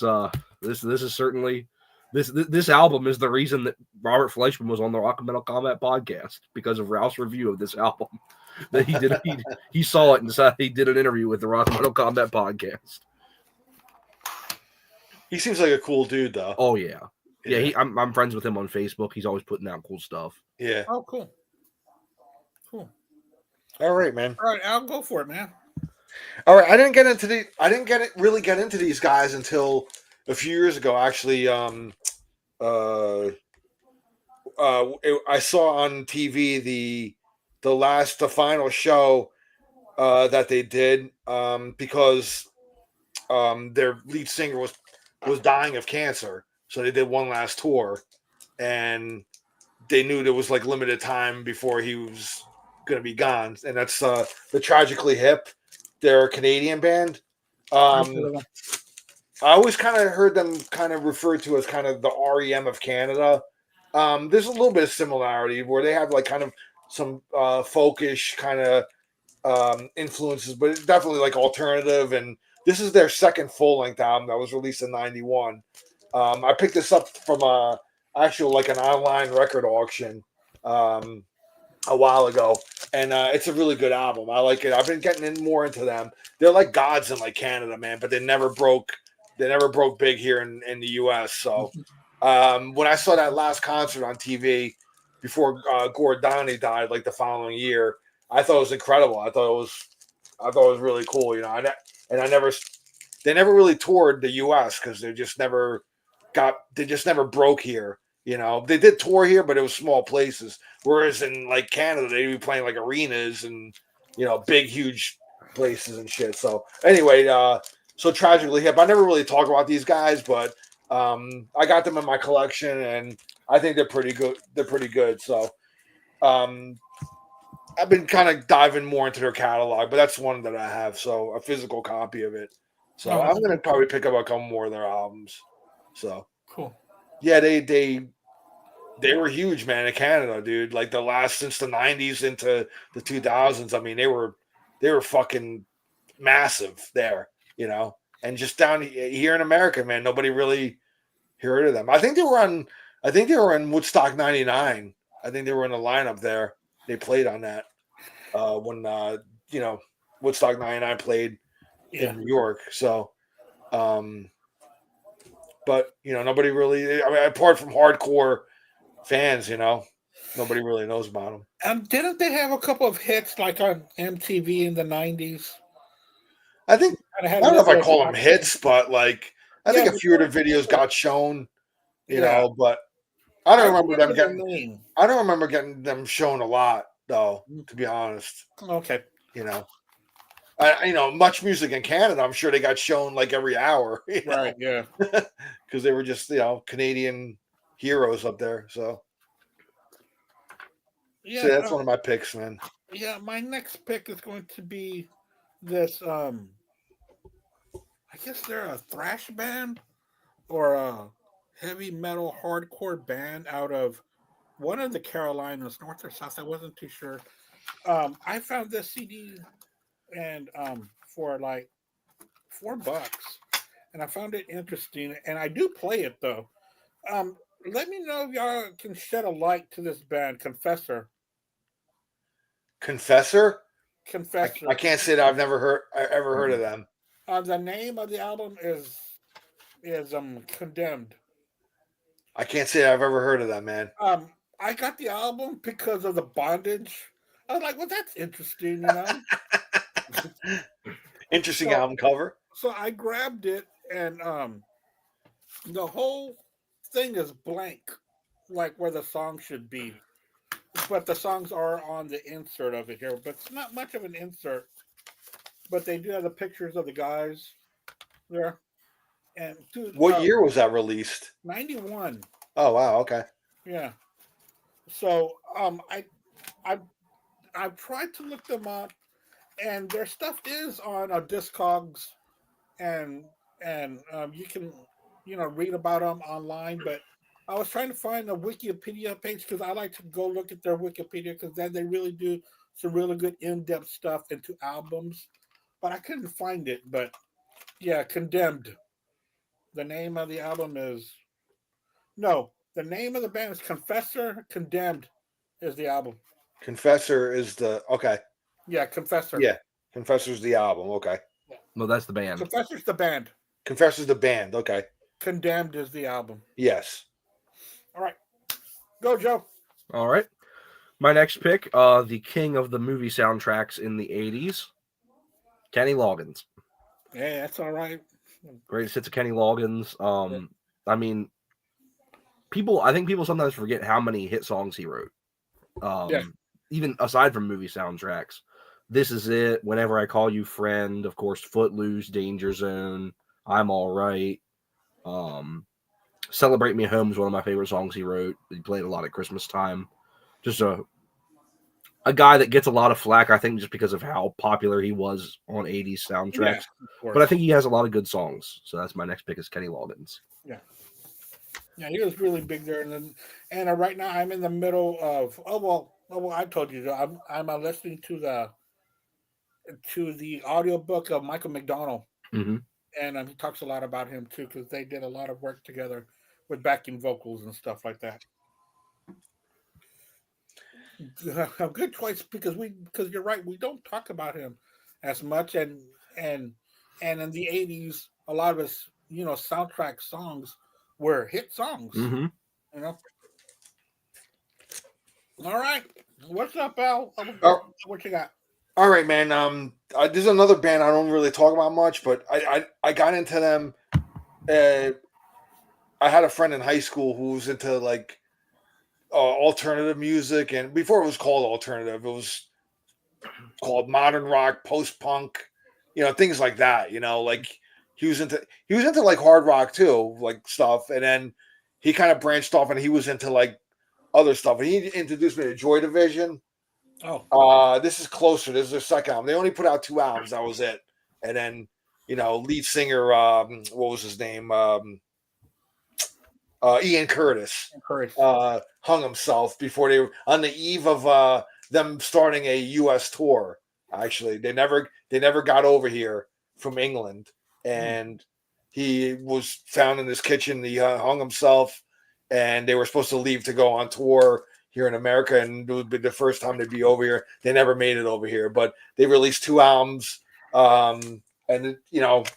certainly this album is the reason that Robert Fleischman was on the Rock and Metal Combat podcast, because of Ralph's review of this album. That he did he saw it and decided he did an interview with the Rock and Metal Combat podcast. He seems like a cool dude, though. Oh yeah. Yeah, I'm friends with him on Facebook. He's always putting out cool stuff. Yeah. Oh, cool. All right, man. All right, I'll go for it, man. All right, I didn't really get into these guys until a few years ago. Actually, I saw on TV the final show that they did because their lead singer was dying of cancer, so they did one last tour, and they knew there was like limited time before he was going to be gone, and that's the Tragically Hip. They're a Canadian band. I always kind of heard them kind of referred to as kind of the REM of Canada. There's a little bit of similarity where they have like kind of some folkish kind of influences, but it's definitely like alternative. And this is their second full-length album that was released in '91. I picked this up from an online record auction a while ago, and it's a really good album. I like it. I've been getting more into them. They're like gods in like Canada, man, but they never broke big here in the US. So when I saw that last concert on TV before Gord Downie died, like the following year, I thought it was incredible. I thought it was really cool, you know. They never really toured the US because they just never broke here. You know, they did tour here, but it was small places. Whereas in like Canada, they'd be playing like arenas and, you know, big, huge places and shit. So anyway, so Tragically Hip. I never really talk about these guys, but I got them in my collection, and I think they're pretty good. They're pretty good. So I've been kind of diving more into their catalog, but that's one that I have. So a physical copy of it. So I'm going to probably pick up a couple more of their albums. So cool. Yeah, they They were huge, man, in Canada, dude. Like the last since the '90s into the 2000s. I mean, they were fucking massive there, you know. And just down here in America, man, nobody really heard of them. I think they were on. I think they were in Woodstock '99. I think they were in the lineup there. They played on that when you know, Woodstock '99 played Yeah. in New York. So, but you know, nobody really. I mean, apart from hardcore fans, you know, nobody really knows about them. Didn't they have a couple of hits like on MTV in the 90s? I think Kinda I had don't know if I little call them spots. hits, but like I think Yeah, a few of the videos got shown, you Yeah. know, but I don't I remember them the getting. name. I don't remember getting them shown a lot, though. To be honest, Okay. you know, you know, much music in Canada. I'm sure they got shown like every hour, you know, Right. Yeah. because they were just Canadian heroes up there. So Yeah. that's one of my picks, man. Yeah. My next pick is going to be this. I guess they're a thrash band or a heavy metal hardcore band out of one of the Carolinas, North or South. I wasn't too sure. I found this CD and for like $4, and I found it interesting. And I do play it though. Let me know if y'all can shed a light to this band, Confessor. Confessor. Confessor. I can't say that I've ever heard of them. The name of the album is Condemned. I can't say I've ever heard of them, man. I got the album because of the bondage. I was like, well, that's interesting, you know. Interesting So- album cover. So I grabbed it, and the whole thing is blank, like where the song should be. But the songs are on the insert of it here, but it's not much of an insert. But they do have the pictures of the guys there. And dude, What year was that released? 91. Oh wow, okay. Yeah. So I've tried to look them up, and their stuff is on Discogs, and you can read about them online. But I was trying to find a Wikipedia page because I like to go look at their Wikipedia because then they really do some really good in-depth stuff into albums. But I couldn't find it. But yeah, Condemned. The name of the album is the name of the band is Confessor. Condemned is the album. Confessor is the okay. Yeah, Confessor. Yeah, Confessor's the album. Okay. No, that's the band. Confessor's the band. Confessor's the band. Okay. Condemned is the album. Yes. All right. Go, Joe. All right. My next pick, the king of the movie soundtracks in the 80s, Kenny Loggins. Yeah, that's all right. Greatest hits of Kenny Loggins. I mean, I think people sometimes forget how many hit songs he wrote. Even aside from movie soundtracks. This Is It, Whenever I Call You Friend, of course, Footloose, Danger Zone, I'm All Right. Celebrate Me Home is one of my favorite songs he wrote. He played a lot at Christmas time. Just a guy that gets a lot of flack, I think, just because of how popular he was on 80s soundtracks. Yeah, but I think he has a lot of good songs. So that's my next pick is Kenny Loggins. Yeah, he was really big there. And right now I'm in the middle of I told you I'm listening to the audiobook of Michael McDonald. Mm-hmm. And he talks a lot about him too because they did a lot of work together with backing vocals and stuff like that. A good choice because you're right, we don't talk about him as much, and in the 80s a lot of his soundtrack songs were hit songs. Mm-hmm. All right, what's up, Al? What you got? All right, man. There's another band I don't really talk about much, but I got into them. I had a friend in high school who was into like alternative music, and before it was called alternative, it was called modern rock, post punk, things like that. Like he was into like hard rock too, like stuff, and then he kind of branched off and he was into like other stuff, and he introduced me to Joy Division. This is Closer. This is their second album. They only put out 2 albums. That was it. And then, lead singer, what was his name? Ian Curtis, Encouraged. hung himself before they were on the eve of them starting a U.S. tour. Actually, they never got over here from England, and he was found in his kitchen. He hung himself, and they were supposed to leave to go on tour here in America, and it would be the first time they'd be over here. They never made it over here, but they released 2 albums, and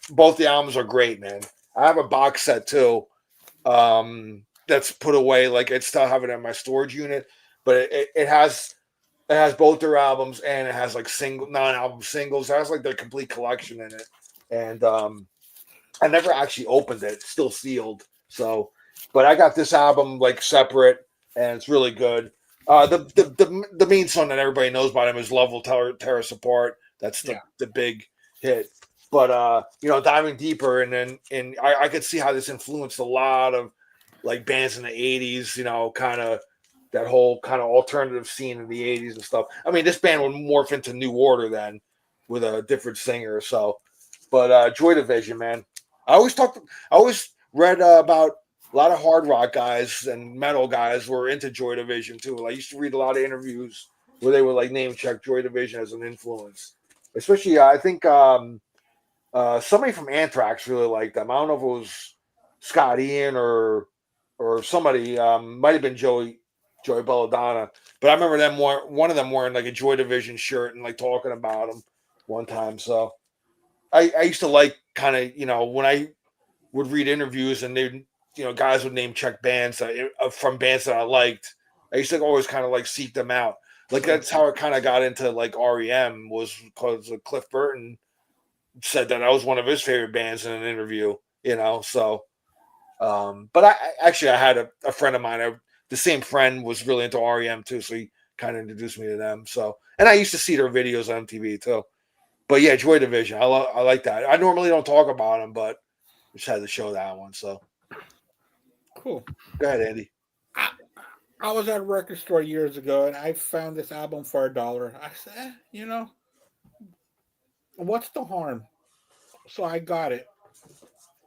both the albums are great, man. I have a box set too, that's put away. Like I still have it in my storage unit, but it has both their albums, and it has like non-album singles. It has like their complete collection in it, and I never actually opened it. It's still sealed. So, but I got this album like separate, and it's really good. The main song that everybody knows about him is "Love Will Tear Us Apart." That's the big hit. But diving deeper, and I could see how this influenced a lot of like bands in the '80s. Kind of that whole kind of alternative scene in the '80s and stuff. I mean, this band would morph into New Order then with a different singer. So, but Joy Division, man. I always read about a lot of hard rock guys and metal guys were into Joy Division too. I used to read a lot of interviews where they would like name check Joy Division as an influence. Especially, I think somebody from Anthrax really liked them. I don't know if it was Scott Ian or somebody. Might have been Joey Belladonna. But I remember one of them wearing like a Joy Division shirt and like talking about them one time. So I used to like kind of, when I would read interviews and they, guys would name check bands from bands that I liked. I used to always kind of like seek them out. Like that's how I kind of got into like REM, was because Cliff Burton said that was one of his favorite bands in an interview, so. But I had a friend of mine. The same friend was really into REM too, so he kind of introduced me to them. So, and I used to see their videos on MTV too. But yeah, Joy Division, I like that. I normally don't talk about them, but I just had to show that one. So Cool. Go ahead, Andy. I was at a record store years ago and I found this album for $1. I said, what's the harm? So I got it.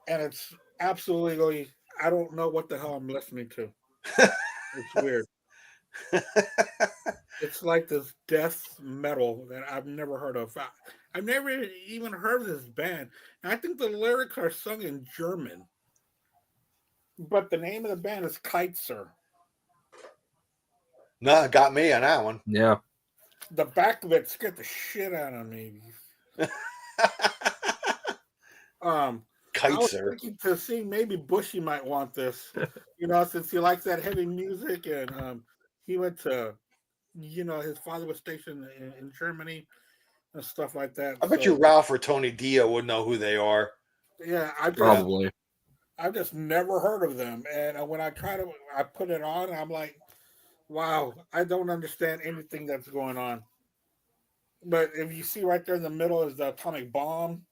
And it's absolutely, I don't know what the hell I'm listening to. It's weird. It's like this death metal that I've never heard of. I've never even heard of this band. And I think the lyrics are sung in German. But the name of the band is Kaiser. No, it got me on that one. Yeah. The back of it scared the shit out of me. I was thinking to see maybe Bushy might want this, since he likes that heavy music, and he went to, his father was stationed in Germany and stuff like that. I bet you Ralph or Tony Dio would know who they are. Yeah, Probably. I've just never heard of them, and when I put it on, I'm like, wow, I don't understand anything that's going on. But if you see right there in the middle is the atomic bomb.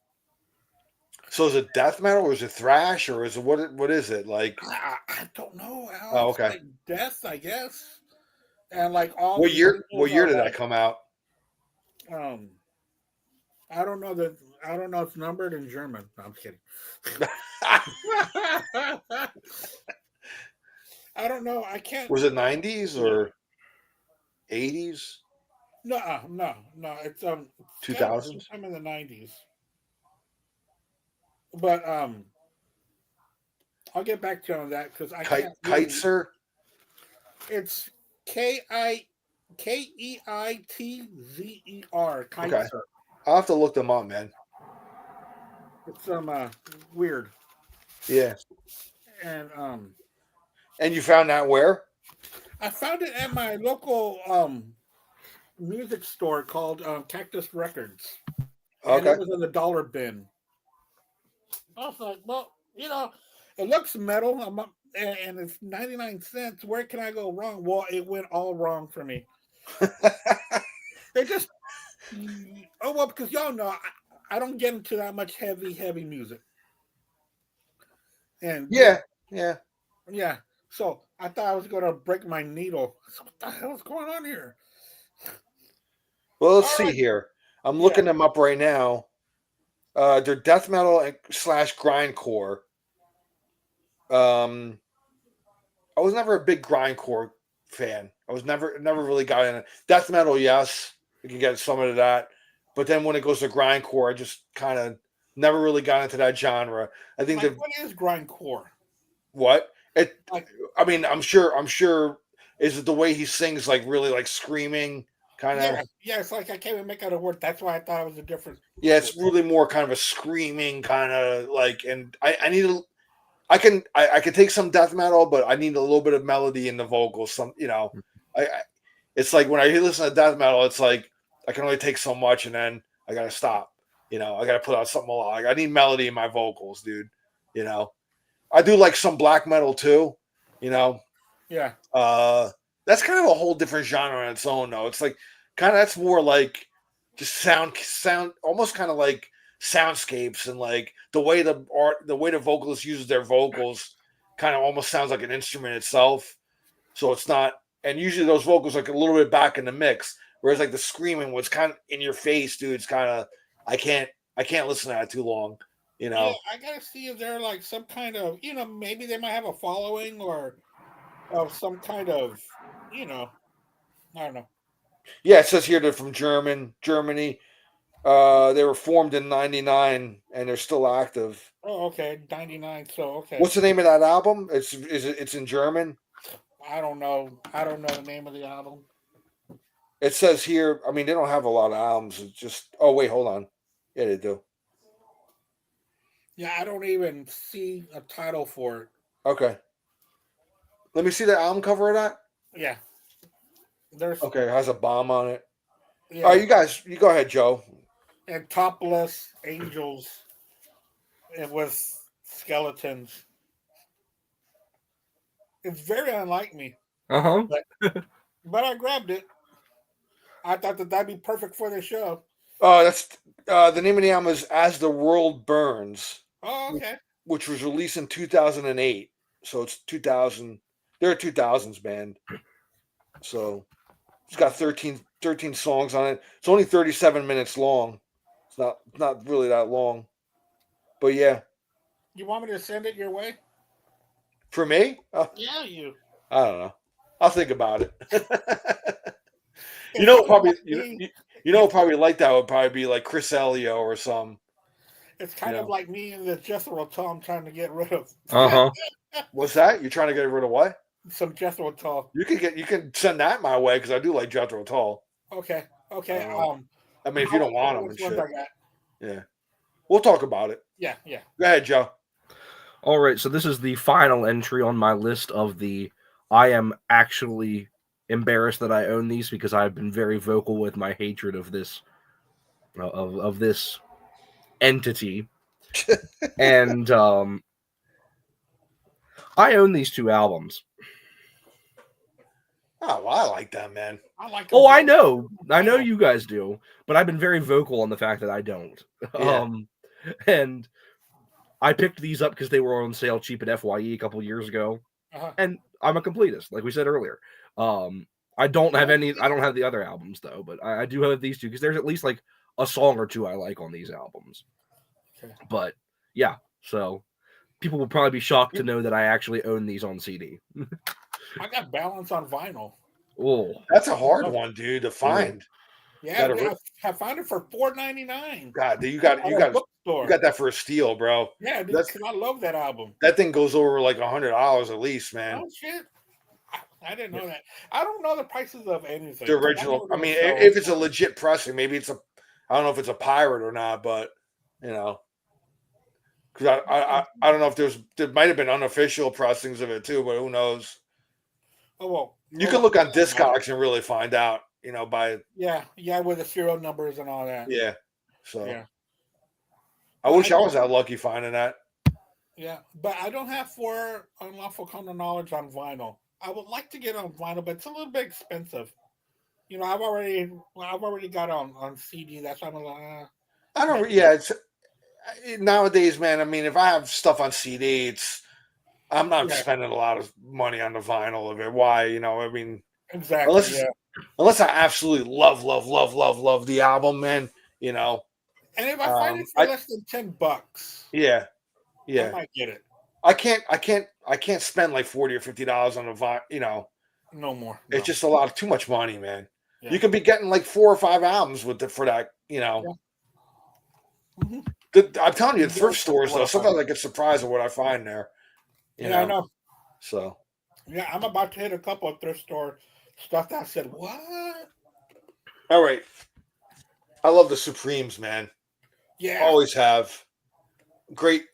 So is it death metal, or is it thrash, or is it what is it like? I don't know. Oh, okay. Like death, I guess. And like all. What year did that come out? I don't know that. I don't know. It's numbered in German. No, I'm kidding. I don't know. I can't. Was it 90s or 80s? No. It's 2000s. I'm in the 90s. But I'll get back to you on that because I can't. Kaiser. It's Keitzer. Kaiser. Okay. I'll have to look them up, man. It's weird. Yeah. And you found that where? I found it at my local music store called Cactus Records. And it was in the dollar bin. I was like, well, it looks metal, and it's 99 cents. Where can I go wrong? Well, it went all wrong for me. They just, because y'all know, I don't get into that much heavy music. And yeah. So I thought I was going to break my needle. So what the hell is going on here? Well, let's see here. I'm looking them up right now. They're death metal / grindcore. never a big grindcore fan. I was never really got in it. Death metal, yes, you can get some of that, but then when it goes to grindcore, I just kind of never really got into that genre. I think Like, what is grindcore? what it. Like, I mean, I'm sure. Is it the way he sings, like really like screaming, kind of? yeah, it's like I can't even make out a word. That's why I thought it was a different. Yeah, it's really more kind of a screaming kind of like, and I need a. I can take some death metal, but I need a little bit of melody in the vocals. I it's like when I listen to death metal, it's like I can only take so much, and then I gotta stop. I gotta put out something. Like I need melody in my vocals, dude. I do like some black metal too. Yeah. That's kind of a whole different genre on its own, though. It's like that's more like just sound, almost kind of like soundscapes, and like the way the vocalist uses their vocals kind of almost sounds like an instrument itself. So it's not, and usually those vocals are like a little bit back in the mix, whereas like the screaming was kind of in your face, dude. It's kind of I can't listen to that too long. Yeah, I gotta see if they're like some kind of, maybe they might have a following or of some kind of, I don't know. Yeah, it says here they're from Germany. They were formed in '99 and they're still active. Oh, okay, 99. So okay. What's the name of that album? It's in German. I don't know. I don't know the name of the album. It says here. I mean, they don't have a lot of albums. It's just. Oh wait, hold on. Yeah, they do. Yeah, I don't even see a title for it. Okay. Let me see the album cover of that. Yeah. There's Okay, it has a bomb on it. yeah, All right, you go ahead, Joe. and topless angels and with skeletons. It's very unlike me, Uh-huh. but I grabbed it. I thought that'd be perfect for the show. Oh, that's the name of the album is "As the World Burns," Oh, okay. which was released in 2008. So it's 2000. They're a 2000s band. So it's got 13 songs on it. It's only 37 minutes long. It's not really that long. But yeah. You want me to send it your way? For me? Yeah, you. I don't know. I'll think about it. Probably like that would probably be like Chris Elio or some. It's kind of like me and the Jethro Tull I'm trying to get rid of. Uh-huh. What's that? You're trying to get rid of what? Some Jethro Tull. You can send that my way because I do like Jethro Tull. Okay. I mean, if you don't want them and shit. I got? Yeah. We'll talk about it. Yeah. Go ahead, Joe. All right, so this is the final entry on my list of the I am actually embarrassed that I own these because I've been very vocal with my hatred of this of this entity. And I own these two albums. Oh, well, I like that, man. I like. Oh, I know you guys do, but I've been very vocal on the fact that I don't. Yeah. And I picked these up because they were on sale cheap at FYE a couple years ago, and I'm a completist, like we said earlier. I don't have the other albums though, but I do have these two because there's at least like a song or two I like on these albums. Okay. But yeah, so people will probably be shocked to know that I actually own these on CD. I got Balance on vinyl. Oh, that's a hard one, dude, to find. Yeah, I found it for $4.99. God, you got that for a steal, bro. Yeah, dude, I love that album. That thing goes over like $100 at least, man. Oh shit! I didn't know that. I don't know the prices of anything. The original. I mean, if it's a legit pressing, maybe it's I don't know if it's a pirate or not, but because I don't know if there might have been unofficial pressings of it too, but who knows? Oh well, you can look on Discogs and really find out. By with the serial numbers and all that. Yeah. So yeah. I wish I was that lucky finding that. Yeah, but I don't have For Unlawful Carnal Knowledge on vinyl. I would like to get on vinyl, but it's a little bit expensive. I've already got on CD. That's why I'm like, I don't. Yeah, it's nowadays, man. I mean, if I have stuff on CD, I'm not spending a lot of money on the vinyl of it. Why? I mean, exactly. Unless I absolutely love the album, man. And if I find it for less than $10, yeah, I might get it. I can't spend like $40 or $50 on a No more. it's No. just a lot of too much money, man. Yeah. You could be getting like 4 or 5 albums for that, Yeah. Mhm. I'm telling you, the Yeah, thrift stores though, well, sometimes I get surprised at what I find there. Yeah, I know. So Yeah, I'm about to hit a couple of thrift store stuff that I said, what? all right. I love the Supremes, man. Yeah. Always have. Great,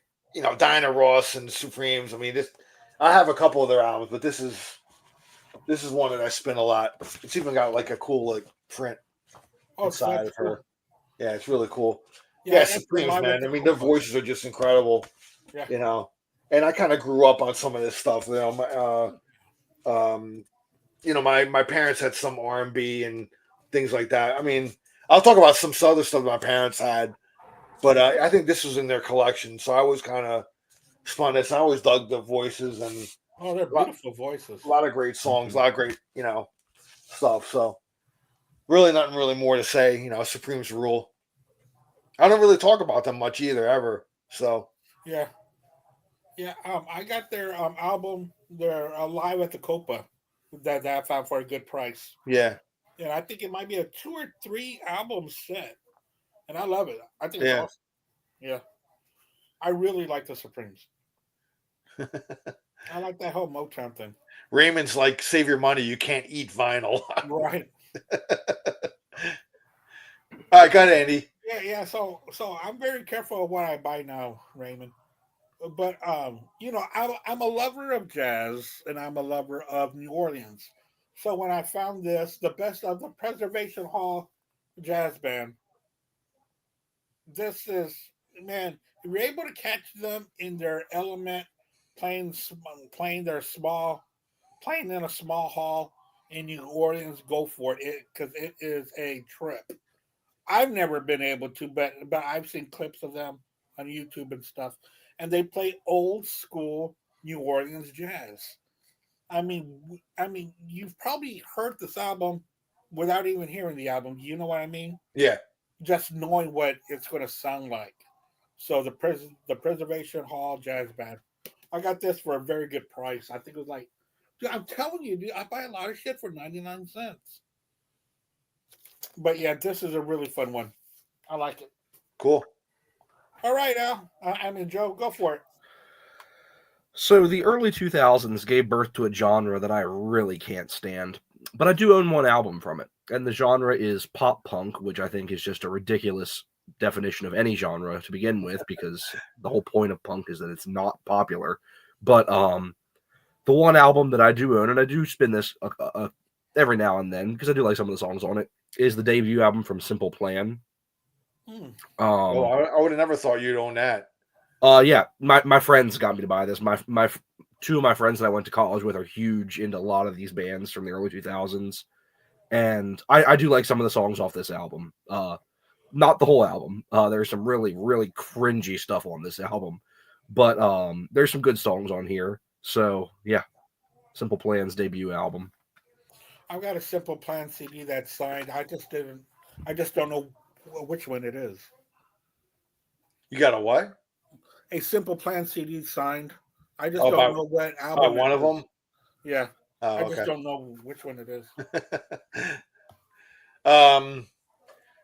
Diana Ross and the Supremes. I mean, I have a couple of their albums, but this is one that I spin a lot. It's even got like a cool like print Oh, inside that's of her. cool. Yeah, it's really cool. Yeah, Yeah, that's Supremes, live at man. I the mean, their Copa. voices are just incredible. Yeah. And I kind of grew up on some of this stuff. My parents had some R&B and things like that. I mean, I'll talk about some other stuff my parents had, but I think this was in their collection, so I always kind of spun this. I always dug the voices and Oh, they're beautiful voices. a lot of great songs, a lot of great, stuff. So really nothing really more to say, Supremes rule. I don't really talk about them much either, ever. So Yeah. Yeah. I got their album, their Live at the Copa that I found for a good price. yeah. Yeah, I think it might be a 2 or 3 album set. And I love it. I think it's Yeah. awesome. Yeah. I really like the Supremes. I like that whole Motown thing. Raymond's like, save your money, you can't eat vinyl. Right. All right, got it, Andy. Yeah. So I'm very careful of what I buy now, Raymond. But I'm a lover of jazz and I'm a lover of New Orleans. So when I found this, the best of the Preservation Hall Jazz Band, this is, man, if you're able to catch them in their element, playing playing in a small hall in New Orleans, go for it because it is a trip. I've never been able to, but I've seen clips of them on YouTube and stuff, and they play old school New Orleans jazz. You've probably heard this album without even hearing the album. You know what I mean? Yeah. Just knowing what it's going to sound like. So the Preservation Hall Jazz Band, I got this for a very good price. I think it was like, dude, I'm telling you, dude, I buy a lot of shit for 99 cents. But yeah, this is a really fun one. I like it. Cool. All right, Al. Joe, go for it. So the early 2000s gave birth to a genre that I really can't stand, but I do own one album from it, and the genre is pop punk, which I think is just a ridiculous definition of any genre to begin with, because the whole point of punk is that it's not popular. But the one album that I do own, and I do spin this every now and then because I do like some of the songs on it, is the debut album from Simple Plan. I would have never thought you'd own that. Yeah, my friends got me to buy this. My two of my friends that I went to college with are huge into a lot of these bands from the early 2000s, and I do like some of the songs off this album. Not the whole album. There's some really, really cringy stuff on this album, but there's some good songs on here. So yeah, Simple Plan's debut album. I've got a Simple Plan CD that's signed. I just don't know which one it is. You got a what? A Simple Plan CD signed. I just don't know what album. One of them? Yeah. Oh, I okay. just don't know which one it is.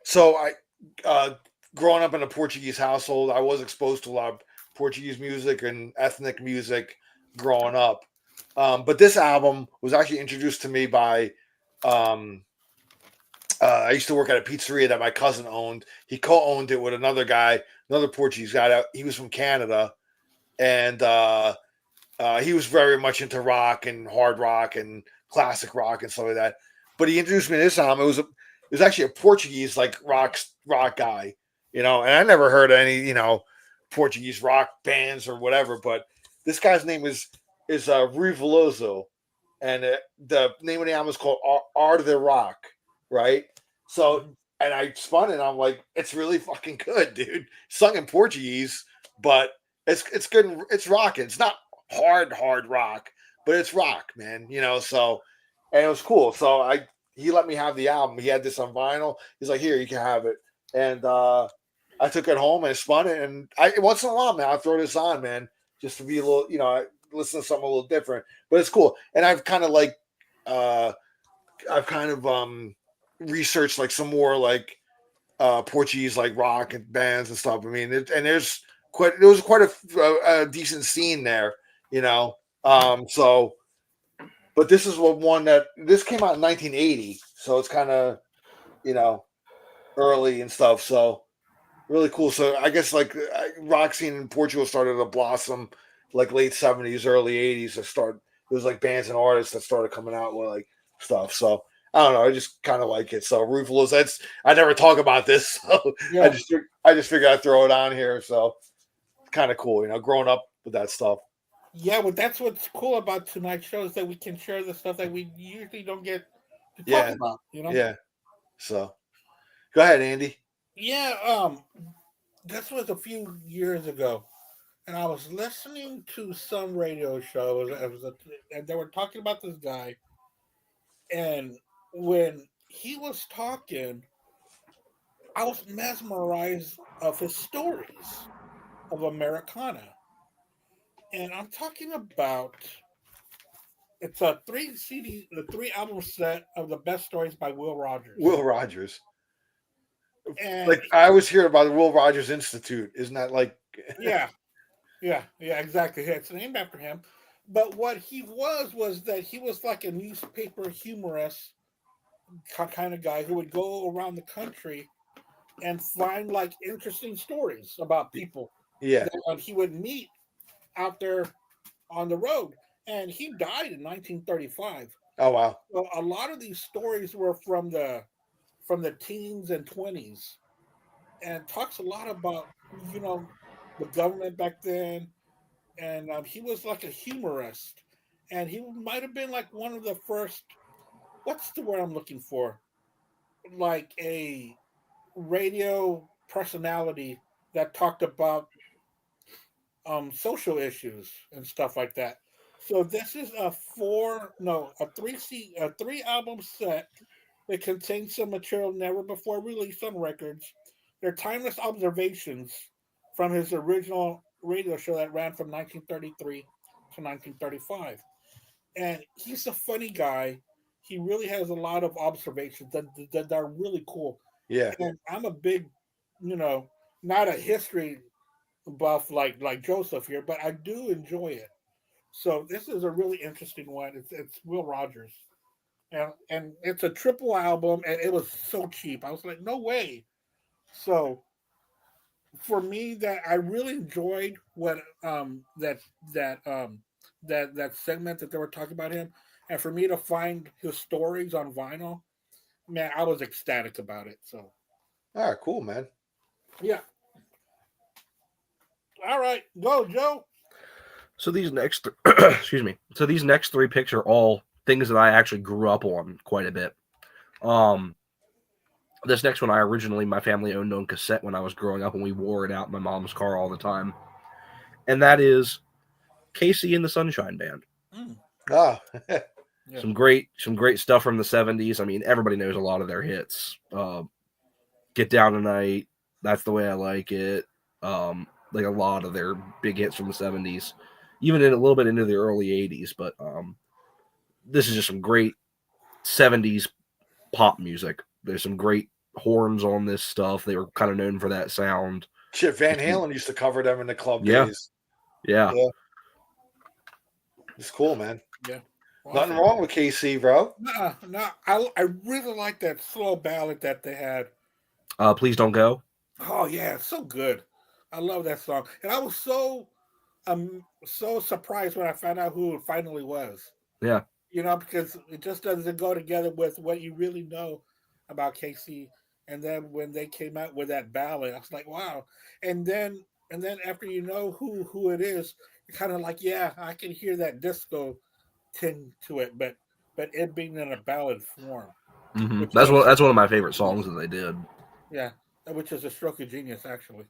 So I, growing up in a Portuguese household, I was exposed to a lot of Portuguese music and ethnic music growing up. But this album was actually introduced to me by, I used to work at a pizzeria that my cousin owned. He co-owned it with another guy, another Portuguese guy. He was from Canada, and he was very much into rock and hard rock and classic rock and stuff like that. But he introduced me to this album. It was actually a Portuguese like rock guy, and I never heard of any Portuguese rock bands or whatever. But this guy's name is Rui Veloso, and the name of the album is called Art of the Rock. Right. So, and I spun it and I'm like, it's really fucking good, dude. Sung in Portuguese, but it's good. It's rocking. It's not hard rock, but it's rock, man. So, and it was cool. So he let me have the album. He had this on vinyl. He's like, here, you can have it. And I took it home and I spun it. And once in a while, man, I throw this on, man. just to be a little, I listen to something a little different. But it's cool, and I've kind of like, I've kind of researched like some more like Portuguese like rock and bands and stuff. I mean, there was quite a decent scene there, you know. So, but this is this came out in 1980, so it's kind of, early and stuff. So really cool. So I guess like rock scene in Portugal started to blossom like late 70s, early 80s. There was like bands and artists that started coming out with like stuff. So I don't know. I just kind of like it. So Ruthless. I never talk about this, so Yeah. I just figured I'd throw it on here. So kind of cool, growing up with that stuff. Yeah, well, that's what's cool about tonight's show is that we can share the stuff that we usually don't get to talk Yeah. about. Yeah. So go ahead, Andy. Yeah, this was a few years ago, and I was listening to some radio show, and they were talking about this guy, and when he was talking, I was mesmerized of his stories of Americana, and I'm talking about it's a the 3 album set of the best stories by Will Rogers. Will Rogers. And Like I always hear about the Will Rogers Institute. Isn't that like? yeah, exactly. It's named after him. But what he was that he was like a newspaper humorist kind of guy who would go around the country and find like interesting stories about people Yeah. that he would meet out there on the road. And he died in 1935. Oh wow. So a lot of these stories were from the teens and 20s, and talks a lot about the government back then. And he was like a humorist, and he might have been like one of the first. What's the word I'm looking for? Like a radio personality that talked about social issues and stuff like that. So this is a 3 album set that contains some material never before released on records. They're timeless observations from his original radio show that ran from 1933 to 1935. And he's a funny guy. He really has a lot of observations that are really cool. Yeah. And I'm a big, not a history buff like Joseph here, but I do enjoy it. So this is a really interesting one. It's Will Rogers, and it's a triple album, and it was so cheap. I was like, no way. So for me, that I really enjoyed what that segment that they were talking about him, and for me to find his stories on vinyl, man, I was ecstatic about it. So All right, cool, man. yeah. All right, go Joe. So these next, excuse me. So these next 3 picks are all things that I actually grew up on quite a bit. This next one, my family owned on cassette when I was growing up, and we wore it out in my mom's car all the time. And that is Casey and the Sunshine Band. Ah, Yeah. Some great stuff from the 70s. I mean, everybody knows a lot of their hits. Get Down Tonight, That's the Way I Like It. Like a lot of their big hits from the 70s, even in a little bit into the early 80s. But this is just some great 70s pop music. There's some great horns on this stuff. They were kind of known for that sound. shit. Van Halen used to cover them in the club Yeah. days. Yeah. It's cool, man. Yeah. Nothing wrong with KC, bro. No. I really like that slow ballad that they had. Please Don't Go. Oh yeah, it's so good. I love that song, and I was so surprised when I found out who it finally was. Yeah. Because it just doesn't go together with what you really know about Casey. And then when they came out with that ballad, I was like, wow. And then after you know who it is, you're kind of like, yeah, I can hear that disco ting to it, but it being in a ballad form. Mm-hmm. That's one of my favorite songs that they did. Yeah, which is a stroke of genius, actually.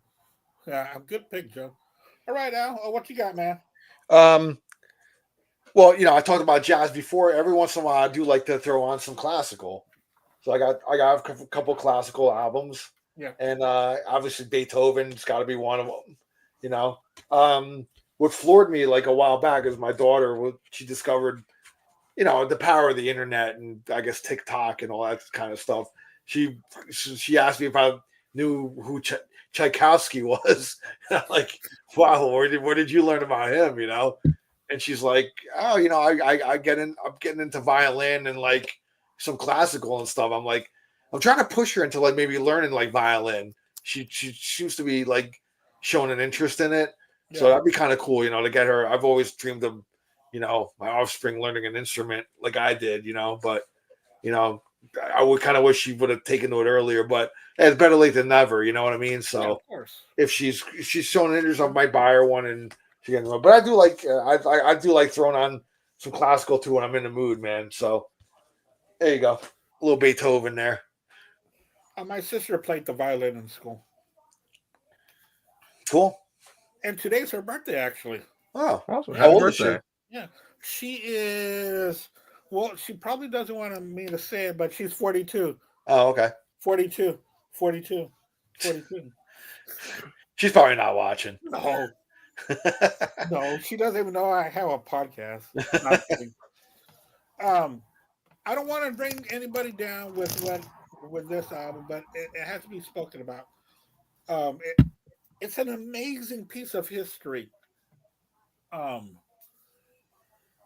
Yeah, a good pick, Joe. All right, Al, what you got, man? Well, I talked about jazz before. Every once in a while, I do like to throw on some classical. So I got a couple classical albums. Yeah. And obviously Beethoven's got to be one of them. what floored me like a while back is my daughter. She discovered, the power of the internet and I guess TikTok and all that kind of stuff. She asked me if I knew who Tchaikovsky was. And I'm like, wow, where did you learn about him? And she's like, oh, I'm getting into violin and like some classical and stuff. I'm like, I'm trying to push her into like maybe learning like violin. She seems to be like showing an interest in it. Yeah. So that'd be kind of cool, to get her. I've always dreamed of, my offspring learning an instrument like I did, but, I would kind of wish she would have taken to it earlier, but it's better late than never. You know what I mean? So Yeah, of course. if she's showing interest, I might buy her one and she can. But I do like I do like throwing on some classical too when I'm in the mood, man. So there you go, a little Beethoven there. My sister played the violin in school. Cool. And today's her birthday, actually. Oh, Awesome. How Happy old is birthday. Yeah. She is, well, she probably doesn't want me to say it, but she's 42. Oh, okay. 42. She's probably not watching. No. No, she doesn't even know I have a podcast. Not kidding. I don't want to bring anybody down with this album, but it has to be spoken about. It's an amazing piece of history.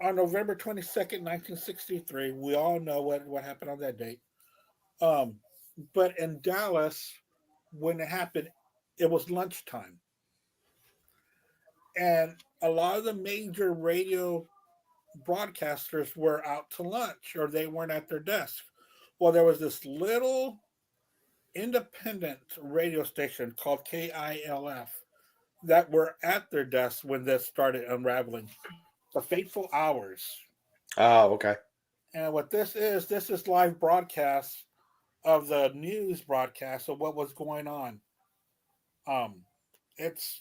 On November 22nd, 1963, we all know what happened on that date. But in Dallas, when it happened, it was lunchtime. And a lot of the major radio broadcasters were out to lunch or they weren't at their desk. Well, there was this little independent radio station called KILF that were at their desks when this started unraveling. The Fateful Hours. Oh, okay. And what this is live broadcasts of the news broadcast of what was going on. It's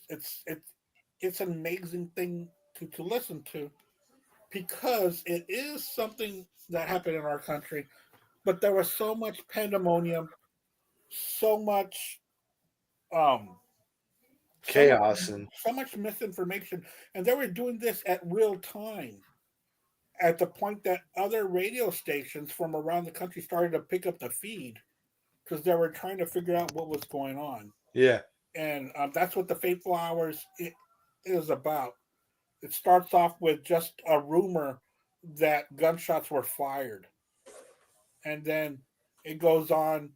an amazing thing to listen to because it is something that happened in our country, but there was so much pandemonium, so much Chaos and so much misinformation, and they were doing this at real time. At the point that other radio stations from around the country started to pick up the feed because they were trying to figure out what was going on. yeah. And that's what the Fateful Hours is about. It starts off with just a rumor that gunshots were fired, and then it goes on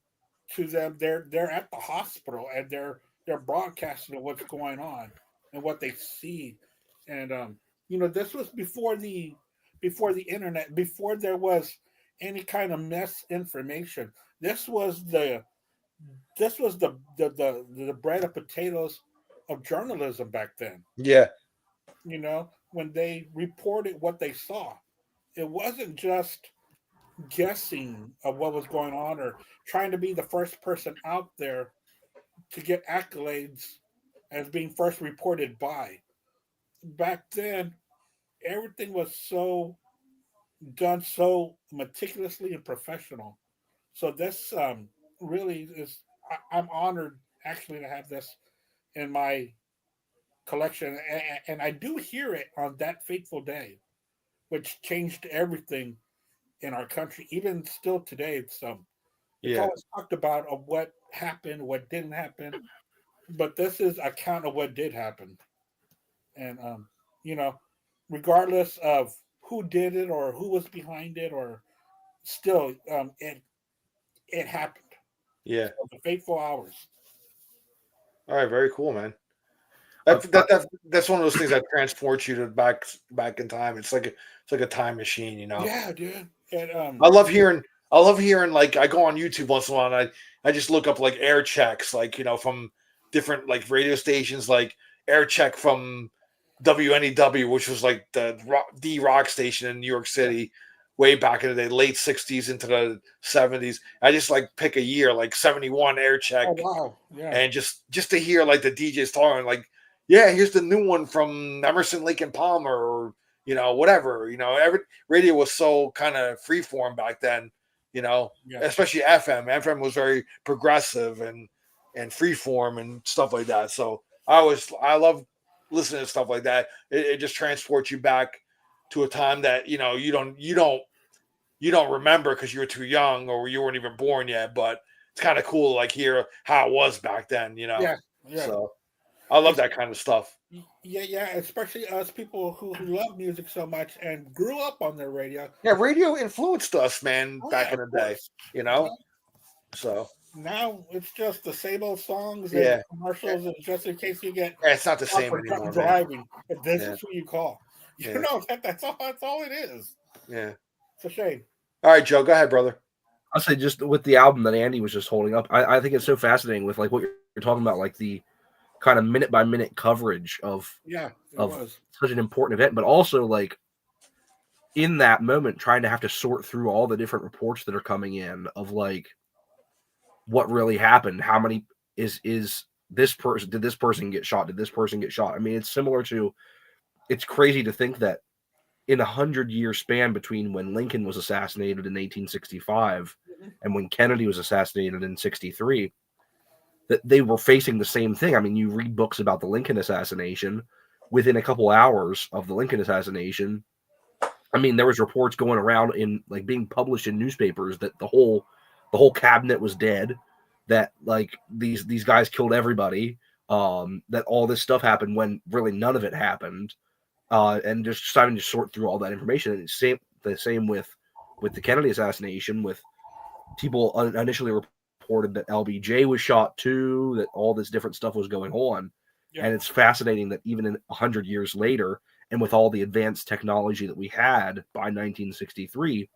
to them. They're at the hospital and they're broadcasting what's going on and what they see, and this was before the internet, before there was any kind of misinformation. This was the bread and potatoes of journalism back then. Yeah. When they reported what they saw, it wasn't just guessing of what was going on or trying to be the first person out there to get accolades as being first reported by. Back then, everything was done so meticulously and professional. So this really is, I'm honored actually to have this in my collection, and I do hear it on that fateful day, which changed everything in our country. Even still today, it's always talked about of what happened, what didn't happen, but this is a account of what did happen, and regardless of who did it or who was behind it, or still, it happened. Yeah. So the Fateful Hours. All right. Very cool, man. That's one of those things that transports you to back in time. It's like a time machine, Yeah, dude. And, I love hearing like I go on YouTube once in a while and I just look up like air checks, like from different like radio stations, like air check from WNEW, which was like the rock station in New York City way back in the day, late 60s into the 70s. I just like pick a year, like 71 air check. oh wow, yeah. And just to hear like the DJs talking, like, yeah, here's the new one from Emerson, Lake and Palmer, or whatever. Every radio was so kind of freeform back then. Especially FM. FM was very progressive and freeform and stuff like that. So I love listening to stuff like that, it just transports you back to a time that you don't remember because you were too young or you weren't even born yet. But it's kind of cool to like hear how it was back then, Yeah. So I love that kind of stuff. Yeah. Especially us people who love music so much and grew up on their radio. Yeah, radio influenced us, man, back in the day, course. So now it's just the same old songs Yeah. and commercials, and just in case you get it's not the caught same for anymore, man. driving, but this Yeah. is who you call. Yeah. That's all it is. Yeah. It's a shame. All right, Joe, go ahead, brother. I'll say just with the album that Andy was just holding up, I think it's so fascinating with like what you're talking about, like the kind of minute by minute coverage of such an important event, but also like in that moment trying to have to sort through all the different reports that are coming in of like what really happened, how many is this person, did this person get shot, did this person get shot? I mean, it's similar to, it's crazy to think that in 100-year span between when Lincoln was assassinated in 1865 and when Kennedy was assassinated in 63, that they were facing the same thing. I mean, you read books about the Lincoln assassination, within a couple hours of the Lincoln assassination, I mean, there was reports going around in like being published in newspapers that the whole cabinet was dead, that like these guys killed everybody, that all this stuff happened when really none of it happened. And just starting to sort through all that information. And the same with the Kennedy assassination, with people initially reported that LBJ was shot too, that all this different stuff was going on. Yeah. And it's fascinating that even in 100 years later, and with all the advanced technology that we had by 1963,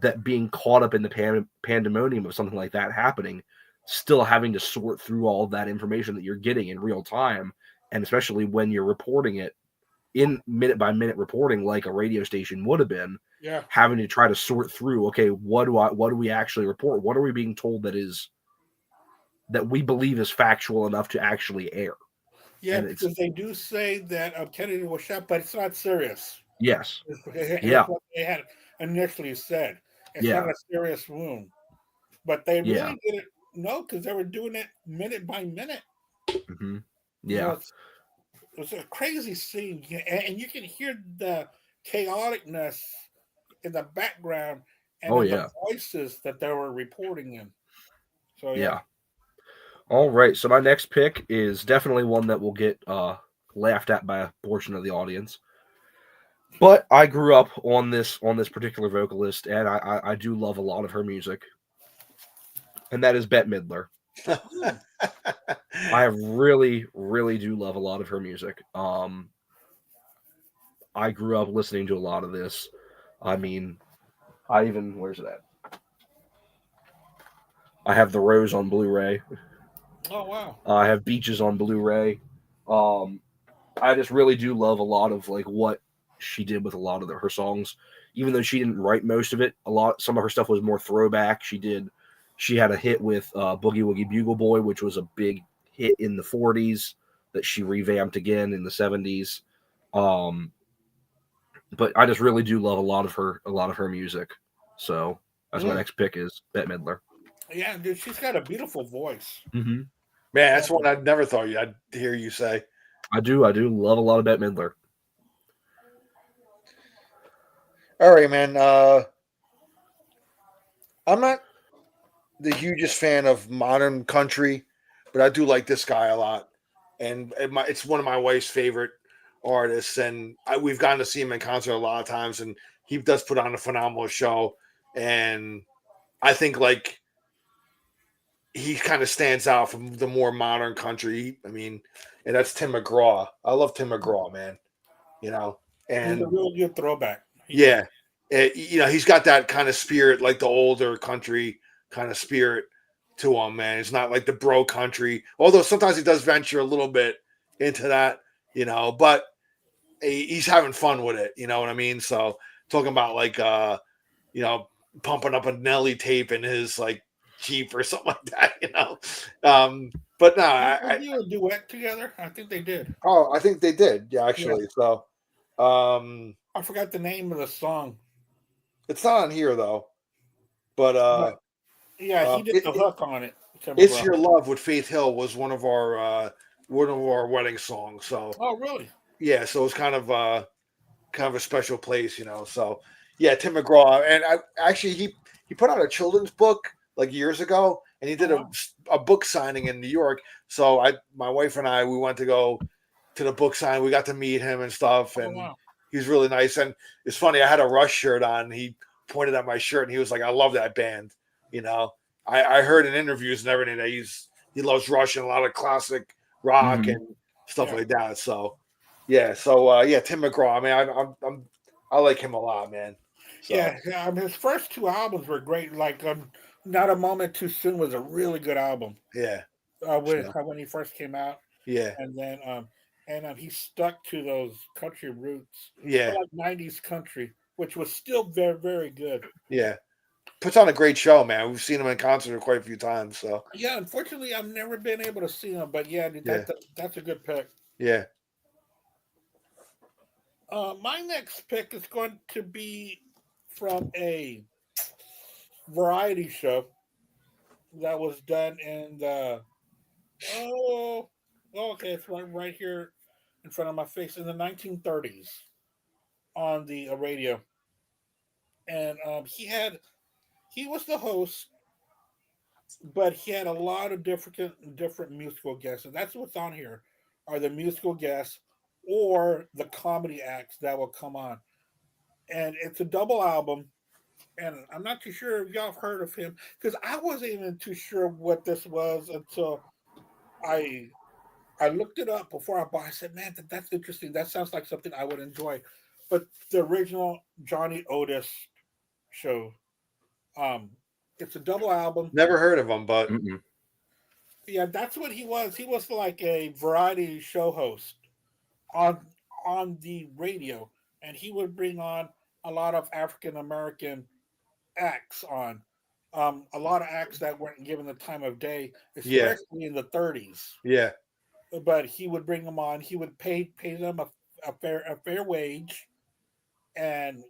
that being caught up in the pandemonium of something like that happening, still having to sort through all of that information that you're getting in real time, and especially when you're reporting it in minute by minute reporting like a radio station would have been, having to try to sort through, okay, what do we actually report? What are we being told that we believe is factual enough to actually air? Yeah, because they do say that Kennedy was shot, but it's not serious. Yes. It's what they had initially said. It's not a serious wound. But they really didn't know because they were doing it minute by minute. Mm-hmm. Yeah. It was a crazy scene, and you can hear the chaoticness in the background and the voices that they were reporting in. So yeah. All right. So my next pick is definitely one that will get laughed at by a portion of the audience. But I grew up on this particular vocalist, and I do love a lot of her music, and that is Bette Midler. I really, really do love a lot of her music. I grew up listening to a lot of this. I mean, where's it at? I have The Rose on Blu-ray. Oh, wow. I have Beaches on Blu-ray. I just really do love a lot of like what she did with a lot of her songs. Even though she didn't write most of it, some of her stuff was more throwback. She had a hit with Boogie Woogie Bugle Boy, which was a big hit in the 40s that she revamped again in the 70s. But I just really do love a lot of her music. So that's my next pick is Bette Midler. Yeah, dude, she's got a beautiful voice. Mm-hmm. Man, that's one I'd never thought I'd hear you say. I do love a lot of Bette Midler. All right, man. I'm not the hugest fan of modern country, but I do like this guy a lot, and it's one of my wife's favorite artists, and we've gotten to see him in concert a lot of times, and he does put on a phenomenal show, and I think like he kind of stands out from the more modern country. I mean, and that's Tim McGraw. I love Tim McGraw, man. And he's a real good throwback. He's got that kind of spirit, like the older country kind of spirit to him, man. It's not like the bro country, although sometimes he does venture a little bit into that, but he's having fun with it. You know what I mean? So talking about like, pumping up a Nelly tape in his like Jeep or something like that, but no, they do a duet together. I think they did. Oh, I think they did. Yeah, actually. Yeah. So, I forgot the name of the song. It's not on here though, but he did the hook on it. It's Your Love with Faith Hill was one of our one of our wedding songs. So Oh, really? yeah, so it's kind of a special place, So yeah, Tim McGraw, and he put out a children's book like years ago, and he did Oh, wow. a book signing in New York. So my wife and I, we went to go to the book sign. We got to meet him and stuff, Oh, and wow. he's really nice. And it's funny, I had a Rush shirt on. He pointed at my shirt, and he was like, "I love that band." I heard in interviews and everything that he loves Rush and a lot of classic rock Mhm. and stuff Yeah. like that. So yeah, Tim McGraw. I mean, I like him a lot, man. So Yeah, his first two albums were great. Like, Not a Moment Too Soon was a really good album. yeah, When so, when he first came out, yeah, and then he stuck to those country roots, yeah, like '90s country, which was still very very good. yeah. Puts on a great show, man. We've seen him in concert quite a few times. So Yeah, unfortunately, I've never been able to see him, but yeah, yeah, that's a good pick. yeah. My next pick is going to be from a variety show that was done in the oh okay, it's right here in front of my face in the 1930s on the radio, and he was the host, but he had a lot of different musical guests, and that's what's on here are the musical guests or the comedy acts that will come on, and it's a double album. And I'm not too sure if y'all have heard of him because I wasn't even too sure what this was until I I looked it up before I bought. I said, "Man, that's interesting. That sounds like something I would enjoy." But the original Johnny Otis show, um, it's a double album. Never heard of him, but Mm-mm. Yeah, that's what he was. He was like a variety show host on on the radio, and he would bring on a lot of African American acts on. A lot of acts that weren't given the time of day, yeah, especially in the 30s. yeah, But he would bring them on. He would pay them a fair wage, and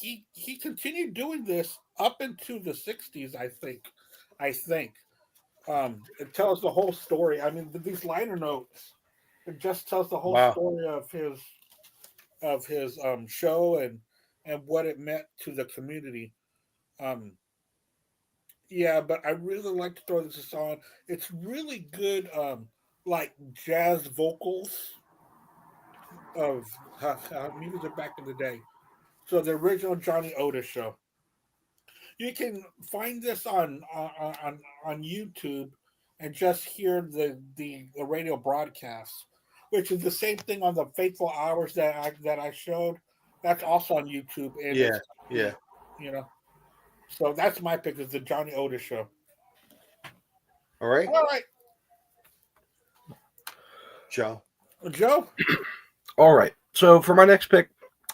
he continued doing this up into the 60s. I think it tells the whole story. I mean, these liner notes. It just tells the whole wow, story of his show and what it meant to the community. Um, Yeah, but I really like to throw this on. It's really good, like jazz vocals of music back in the day. So the original Johnny Otis show. You can find this on YouTube and just hear the radio broadcast, which is the same thing on the Faithful Hours that I showed. That's also on YouTube, and yeah, it's yeah. you know. So that's my pick is the Johnny Otis show. All right, All right, Joe. Joe. All right. So for my next pick,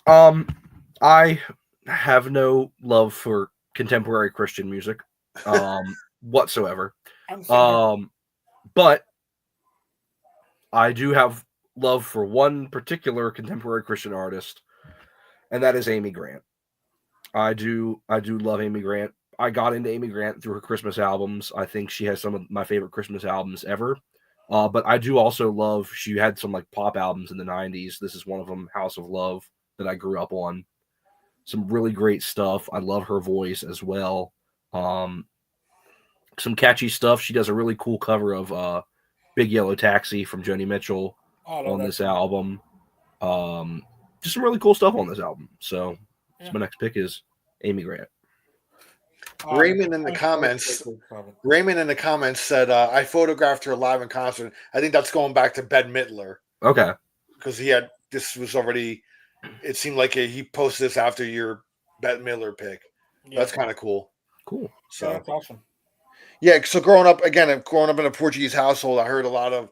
I have no love for contemporary Christian music, whatsoever. I'm sorry. But I do have love for one particular contemporary Christian artist, and that is Amy Grant. I do love Amy Grant. I got into Amy Grant through her Christmas albums. I think she has some of my favorite Christmas albums ever. But I do also love, she had some like pop albums in the 90s. This is one of them, House of Love, that I grew up on. Some really great stuff. I love her voice as well. Some catchy stuff. She does a really cool cover of Big Yellow Taxi from Joni Mitchell Oh, I love on that this song. album. Just some really cool stuff on this album. So Yeah. my next pick is Amy Grant. Raymond in the comments. Raymond in the comments said, "I photographed her live in concert." I think that's going back to Bette Midler Okay. because this was already. It seemed like he posted this after your Bette Midler pick. Yeah. That's kind of cool. Cool. So That's awesome. yeah, so growing up in a Portuguese household, I heard a lot of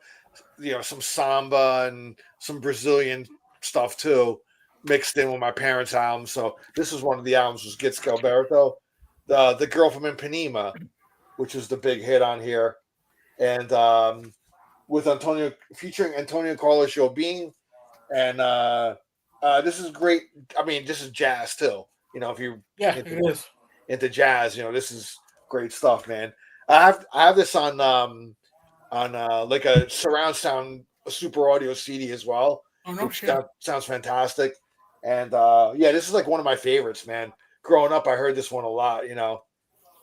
some samba and some Brazilian stuff too, mixed in with my parents' albums. So this was one of the albums was Gits Gilberto, the Girl from Ipanema, which was the big hit on here, and with Antonio featuring Antonio Carlos Jobim, and this is great. I mean, this is jazz too. If you Yeah, it is. into jazz, this is great stuff, man. I have this on like a surround sound a Super Audio CD as well, Oh no which shit. sounds fantastic. And yeah, this is like one of my favorites, man. Growing up, I heard this one a lot, you know.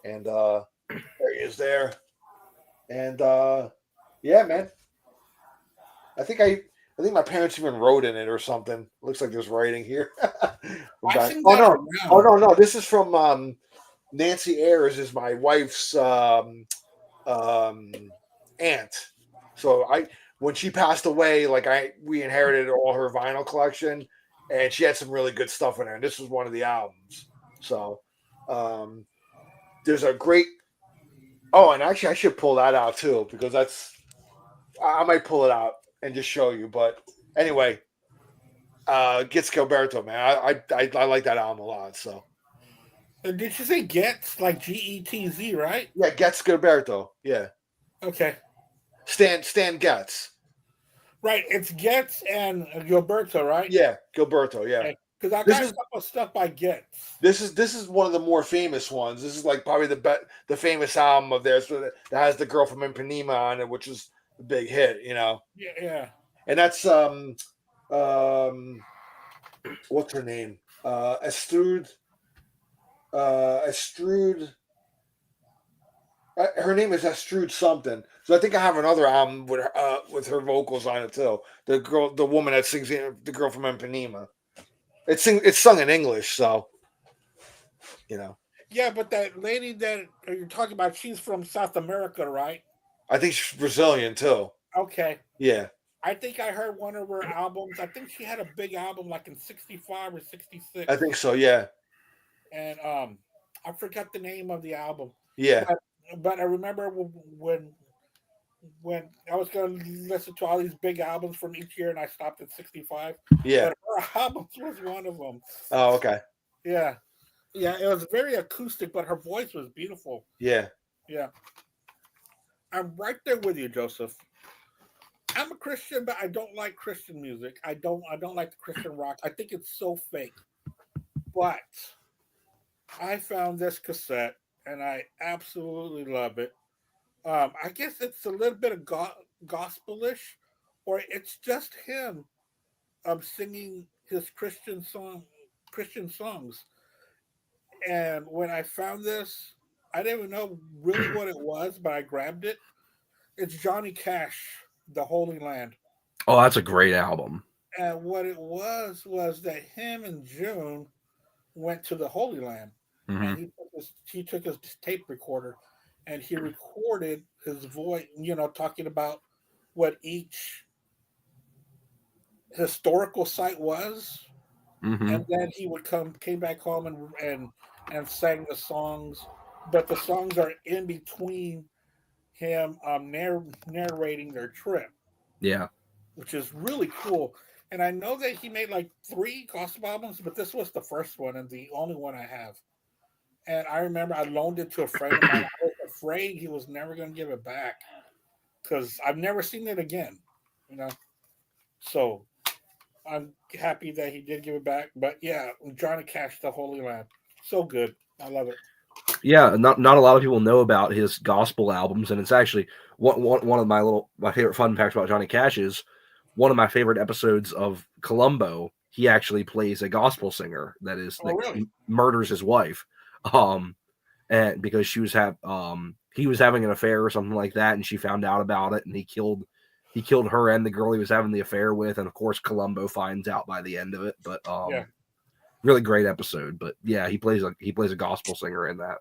And there he is there. And yeah, man. I think my parents even wrote in it or something. Looks like there's writing here. I've seen Oh that no. around. Oh no. This is from Nancy Ayers is my wife's aunt. So when she passed away, we inherited all her vinyl collection, and she had some really good stuff in there. And this was one of the albums. So there's a great. Oh, and actually, I should pull that out too because I might pull it out and just show you. But anyway, Gets Gilberto, man, I like that album a lot. So Did you say Getz, like Getz, right? yeah, Gets Gilberto, yeah. Okay. Stan Getz. Right, it's Getz and Gilberto, right? Yeah, Gilberto, yeah. Because I This got is- a couple of stuff by Getz. This is one of the more famous ones. This is like probably the famous album of theirs that has the girl from Ipanema on it, which is a big hit, you know. Yeah. And that's what's her name? Estrude. Her name is Estrude something. So I think I have another album with her vocals on it too. The woman that sings the girl from Ipanema. It's sung in English, so you know. Yeah, but that lady that you're talking about, she's from South America, right? I think she's Brazilian too. Okay. Yeah. I think I heard one of her albums. I think she had a big album like in 65 or 66. I think so, yeah. And I forgot the name of the album. Yeah. But I remember when I was going to listen to all these big albums from each year, and I stopped at 65. Yeah. But her albums was one of them. Oh, okay. Yeah, it was very acoustic, but her voice was beautiful. Yeah. I'm right there with you, Joseph. I'm a Christian, but I don't like Christian music. I don't like the Christian rock. I think it's so fake. But I found this cassette, and I absolutely love it. I guess it's a little bit of gospelish, or it's just him singing his Christian songs. And when I found this, I didn't even know really what it was, but I grabbed it. It's Johnny Cash, The Holy Land. Oh, that's a great album. And what it was that him and June went to the Holy Land. Mm-hmm. And he took his tape recorder and he recorded his voice, talking about what each historical site was. Mm-hmm. And then he would came back home and sang the songs, but the songs are in between him narrating their trip. Yeah, which is really cool. And I know that he made like 3 gospel albums, but this was the first one and the only one I have. And I remember I loaned it to a friend of mine. I was afraid he was never going to give it back because I've never seen it again, So I'm happy that he did give it back. But yeah, Johnny Cash, The Holy Land. So good. I love it. Yeah, not a lot of people know about his gospel albums, and it's actually one of my favorite fun facts about Johnny Cash is one of my favorite episodes of Columbo. He actually plays a gospel singer that really? murders his wife, and because he was having an affair or something like that, and she found out about it, and he killed her and the girl he was having the affair with, and of course Columbo finds out by the end of it. But yeah. Really great episode. But yeah, he plays a gospel singer in that.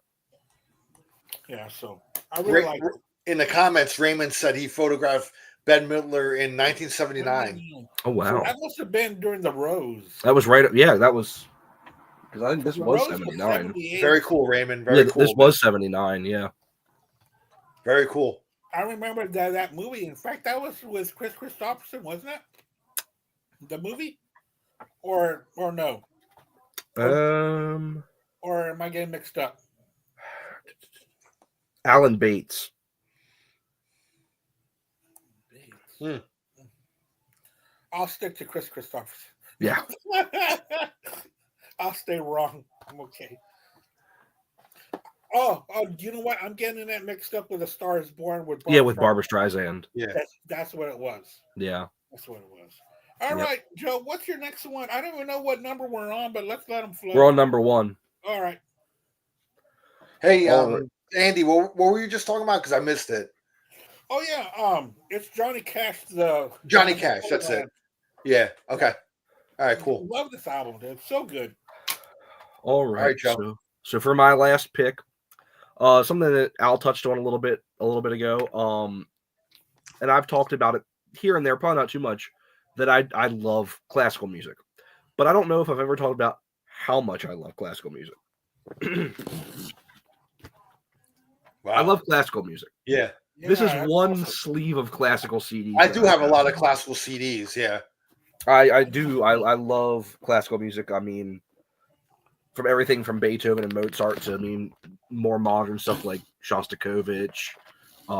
Yeah, so I really like it. In the comments, Raymond said he photographed Ben Midler in 1979. Oh wow, So that must have been during the Rose. that was right. Yeah, that was because I think this The was Rose 79. 78. Very cool, Raymond. Very cool. This was 79. Yeah. Very cool. I remember that movie. In fact, that was with Chris Christopherson, wasn't it? The movie, or no? Or am I getting mixed up? Alan Bates. I'll stick to Chris Christopherson. Yeah. I'll stay wrong. I'm okay. Oh, you know what? I'm getting that mixed up with A Star Is Born with Yeah, with Streisand. Barbara Streisand. Yeah. That's what it was. Yeah. That's what it was. All Yep. right, Joe. What's your next one? I don't even know what number we're on, but let's let them flow. We're on number 1. All right. Hey, All right. Andy, what were you just talking about? Because I missed it. Oh yeah. It's Johnny Cash. The Johnny Cash. That's it. Yeah. Okay. All right. Cool. Love this album, dude. So good. All right, Joe. So for my last pick, something that Al touched on a little bit ago, and I've talked about it here and there, probably not too much, that I love classical music, but I don't know if I've ever talked about how much I love classical music. Wow. I love classical music. Yeah. This is that's one awesome. sleeve of classical CDs. I do have a lot of classical CDs. Yeah. I do. I love classical music. I mean, from everything from Beethoven and Mozart to more modern stuff like Shostakovich, a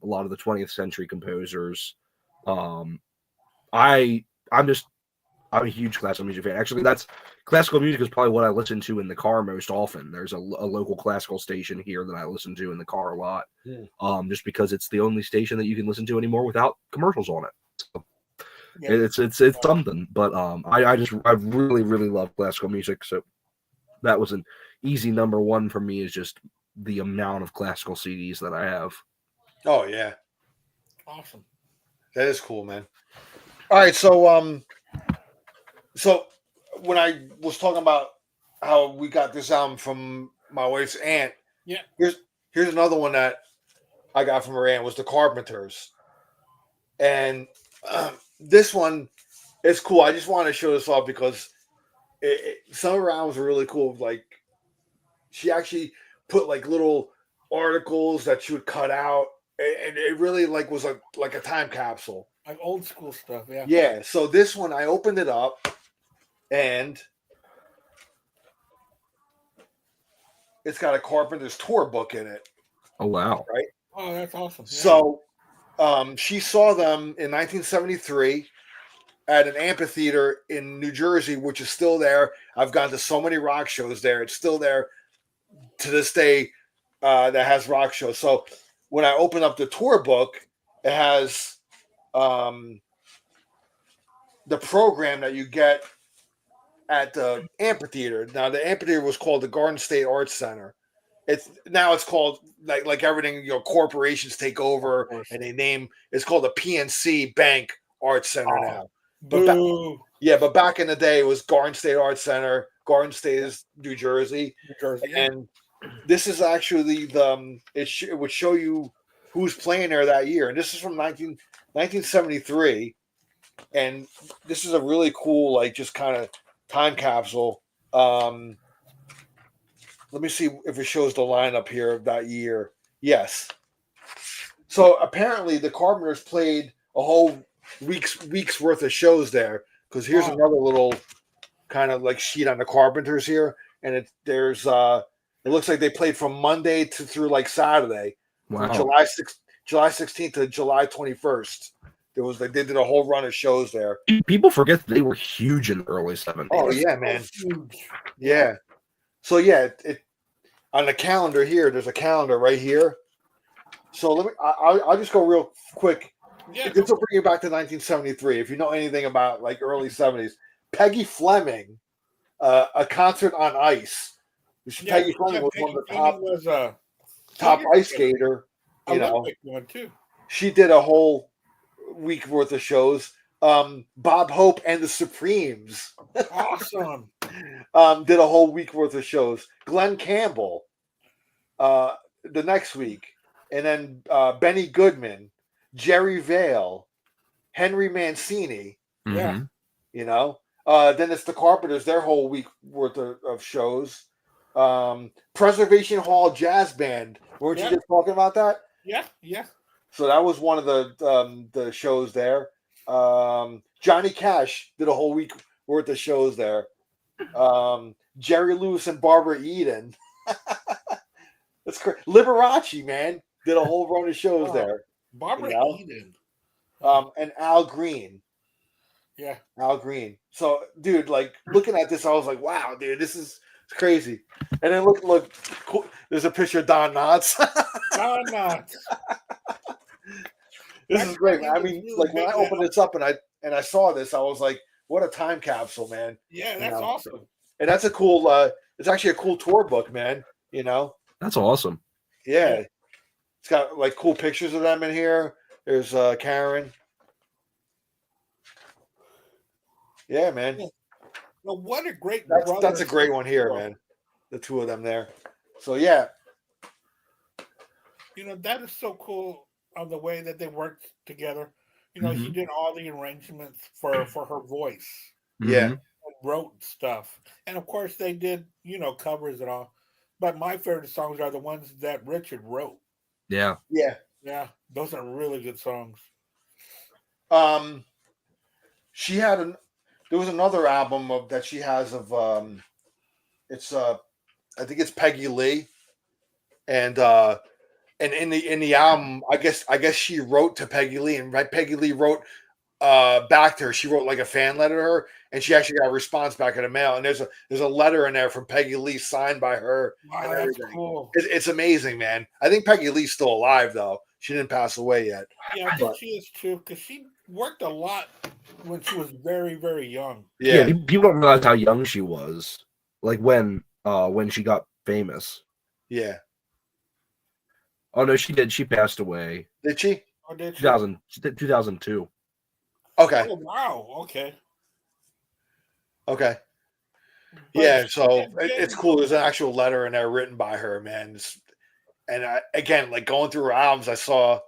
lot of the 20th century composers. I'm a huge classical music fan. Actually, classical music is probably what I listen to in the car most often. There's a local classical station here that I listen to in the car a lot, just because it's the only station that you can listen to anymore without commercials on it. So Yeah. it's something. But I really really love classical music. So that was an easy number 1 for me. Is just the amount of classical CDs that I have. Oh yeah. Awesome. That is cool, man. All right, so when I was talking about how we got this album from my wife's aunt, Yeah. Here's another one that I got from her aunt was the Carpenters, and this one is cool. I just wanted to show this off because some of her albums are really cool. Like she actually put like little articles that she would cut out, and it really was like a time capsule. Like old school stuff. Yeah. Yeah. So this one, I opened it up, and it's got a Carpenter's tour book in it. Oh wow! Right. Oh, that's awesome. Yeah. So, she saw them in 1973 at an amphitheater in New Jersey, which is still there. I've gone to so many rock shows there. It's still there to this day. That has rock shows. So when I open up the tour book, it has the program that you get at the amphitheater. Now the amphitheater was called the Garden State Arts Center. It's called like everything, corporations take over and they name it's called the PNC Bank Arts Center now. But back in the day it was Garden State Arts Center. Garden State is New Jersey. And this is actually it would show you who's playing there that year. And this is from 1973. And this is a really cool, just kind of time capsule. Let me see if it shows the lineup here of that year. Yes. So apparently the Carpenters played a whole week's worth of shows there. Because here's another little kind of sheet on the Carpenters here, and it looks like they played from Monday through Saturday. Wow. From July 16th to July 21st. They did a whole run of shows there. People forget that they were huge in the early 70s. Oh yeah, man. Yeah. So yeah, it on the calendar here. There's a calendar right here. So I'll just go real quick. Yeah. This will bring you back to 1973. If you know anything about early 70s, Peggy Fleming, a concert on ice. Peggy Fleming was one of the top ice skater. Olympic one too. She did a whole week worth of shows. Bob Hope and the Supremes. Awesome. Did a whole week worth of shows. Glenn Campbell the next week. And then Benny Goodman, Jerry Vale, Henry Mancini. Mm-hmm. Then it's the Carpenters, their whole week worth of shows. Preservation Hall Jazz Band. Weren't you just talking about that? Yeah, yeah. So that was one of the shows there. Johnny Cash did a whole week worth of shows there. Jerry Lewis and Barbara Eden. That's crazy. Liberace, man, did a whole run of shows there. Barbara Eden. And Al Green. Yeah. Al Green. So, dude, looking at this, I was like, wow, dude, this is It's crazy. And then look, cool. There's a picture of Don Knotts. Why not? This is great, man. I It was mean, really like when I big opened this up and I saw this, I was like, what a time capsule, man. Yeah, You that's know? awesome. And that's a cool it's actually a cool tour book, man. You know? That's awesome. Yeah. It's got like cool pictures of them in here. There's Karen. Yeah, man. Yeah. Well, what a great That's a great one here, man. The two of them there. So yeah. You know, that is so cool on the way that they worked together. You know, he did all the arrangements for her voice. Yeah. And wrote stuff. And of course they did, you know, covers and all. But my favorite songs are the ones that Richard wrote. Yeah. Yeah. Yeah, those are really good songs. She had there was another album that she has of it's I think it's Peggy Lee. And in the album, I guess she wrote to Peggy Lee, and Peggy Lee wrote back to her. She wrote like a fan letter to her, and she actually got a response back in the mail. And there's a letter in there from Peggy Lee signed by her. Wow, and that's everything. cool. It's amazing, man. I think Peggy Lee's still alive though. She didn't pass away yet. Yeah, I think she is too, because she worked a lot when she was very, very young. Yeah, people don't realize how young she was. Like when she got famous. Yeah. Oh no, she did. She passed away. Did she? Or did she? 2002. Okay. Oh, wow. Okay. Okay. But Yeah, so yeah, it's cool. There's an actual letter in there written by her, man. And again, like going through her albums, I saw,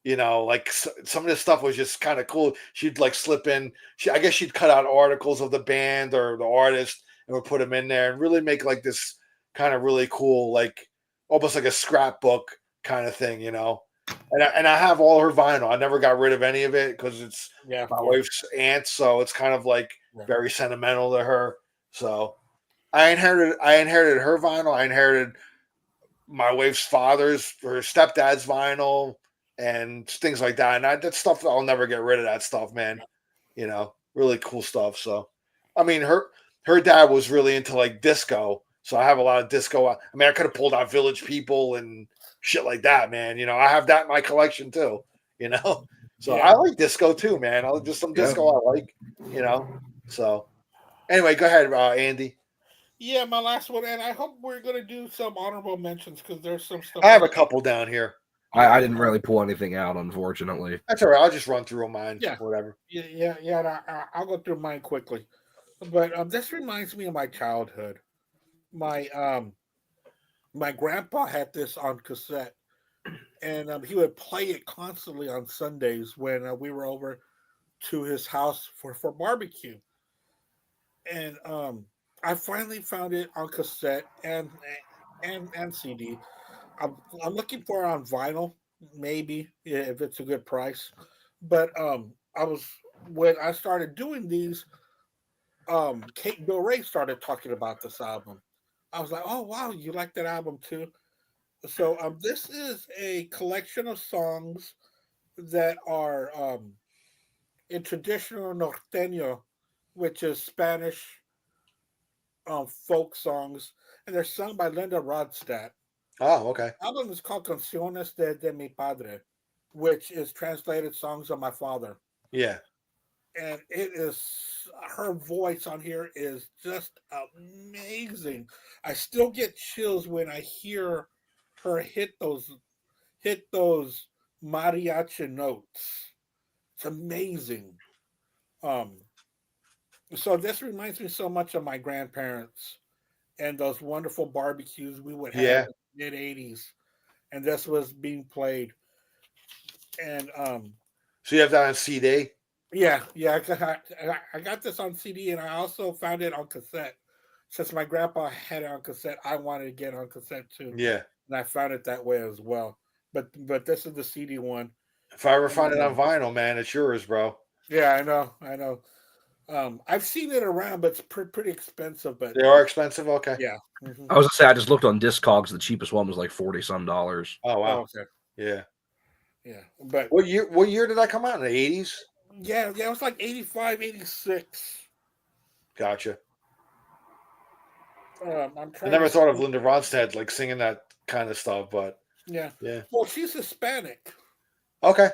you know, like some of this stuff was just kind of cool. She'd like slip in. I guess she'd cut out articles of the band or the artist and would put them in there and really make like this kind of really cool, like almost like a scrapbook kind of thing, you know. And I have all her vinyl. I never got rid of any of it because it's my wife's aunt, so it's kind of like very sentimental to her. So I inherited her vinyl. I inherited my wife's her stepdad's vinyl and things like that. And that stuff, I'll never get rid of that stuff, man. You know, really cool stuff. So, I mean, her dad was really into like disco. So I have a lot of disco. I mean, I could have pulled out Village People and shit like that, man. You know, I have that in my collection too, you know? So I like disco too, man. I'll just some disco I like, you know? So anyway, go ahead, Andy. Yeah, my last one, and I hope we're going to do some honorable mentions because there's some stuff. I have a couple down here. I didn't really pull anything out, unfortunately. That's all right. I'll just run through mine. Yeah. Whatever. Yeah. I'll go through mine quickly. But this reminds me of my childhood. My grandpa had this on cassette, and he would play it constantly on Sundays when we were over to his house for barbecue. And I finally found it on cassette and CD. I'm looking for it on vinyl, maybe if it's a good price. But when I started doing these, Kate Bill Ray started talking about this album. I was like, oh wow, you like that album too? So this is a collection of songs that are in traditional norteño, which is Spanish folk songs, and they're sung by Linda Ronstadt. Oh, okay. The album is called Canciones de mi Padre, which is translated Songs of My Father. Yeah. And it is, her voice on here is just amazing. I still get chills when I hear her hit those mariachi notes. It's amazing. So this reminds me so much of my grandparents and those wonderful barbecues we would have in the mid '80s, and this was being played. And so you have that on CD? Yeah. I got this on CD, and I also found it on cassette. Since my grandpa had it on cassette, I wanted to get it on cassette too. Yeah, and I found it that way as well. But this is the CD one. If I ever find it on vinyl, man, it's yours, bro. Yeah, I know. I've seen it around, but it's pretty expensive. But they are expensive. Okay. Yeah. I was gonna say I just looked on Discogs. The cheapest one was like $40-some. Oh wow. Oh, okay. Yeah. But what year did that come out? In the 80s? Yeah, it was like 85, 86. Gotcha. I'm I trying never to thought of see. Linda Ronstadt like singing that kind of stuff, but Yeah. yeah. Well, she's Hispanic. Okay.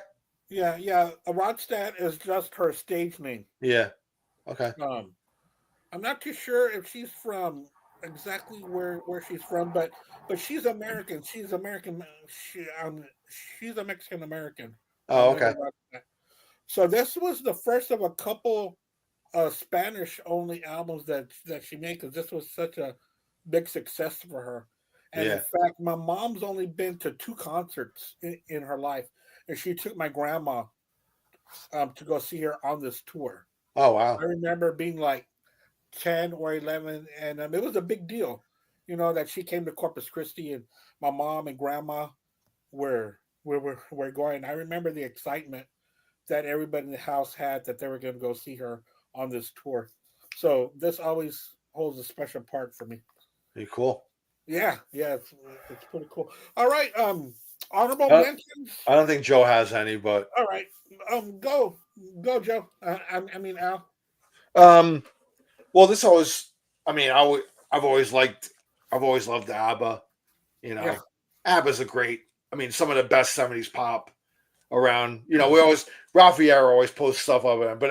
Yeah, yeah. Rodstad is just her stage name. Yeah. Okay. Um, I'm not too sure if she's from exactly where she's from, but she's American. She's American. She's a Mexican American. Oh, Linda okay. Ronstadt. So this was the first of a couple Spanish only albums that she made because this was such a big success for her. And in Yeah. fact, my mom's only been to two concerts in her life, and she took my grandma to go see her on this tour. Oh, I wow. remember being like 10 or 11, and it was a big deal, that she came to Corpus Christi, and my mom and grandma were going. I remember the excitement that everybody in the house had that they were going to go see her on this tour. So this always holds a special part for me. Pretty cool. Yeah, yeah, it's pretty cool. All right, honorable Uh, mentions. I don't think Joe has any, but All right, go, Joe. I mean Al. um, well, this always. I mean, I've always liked. I've always loved ABBA. You Yeah, know, ABBA's a great. I mean, some of the best '70s pop around. We always Ralph Vieira always posts stuff of it. But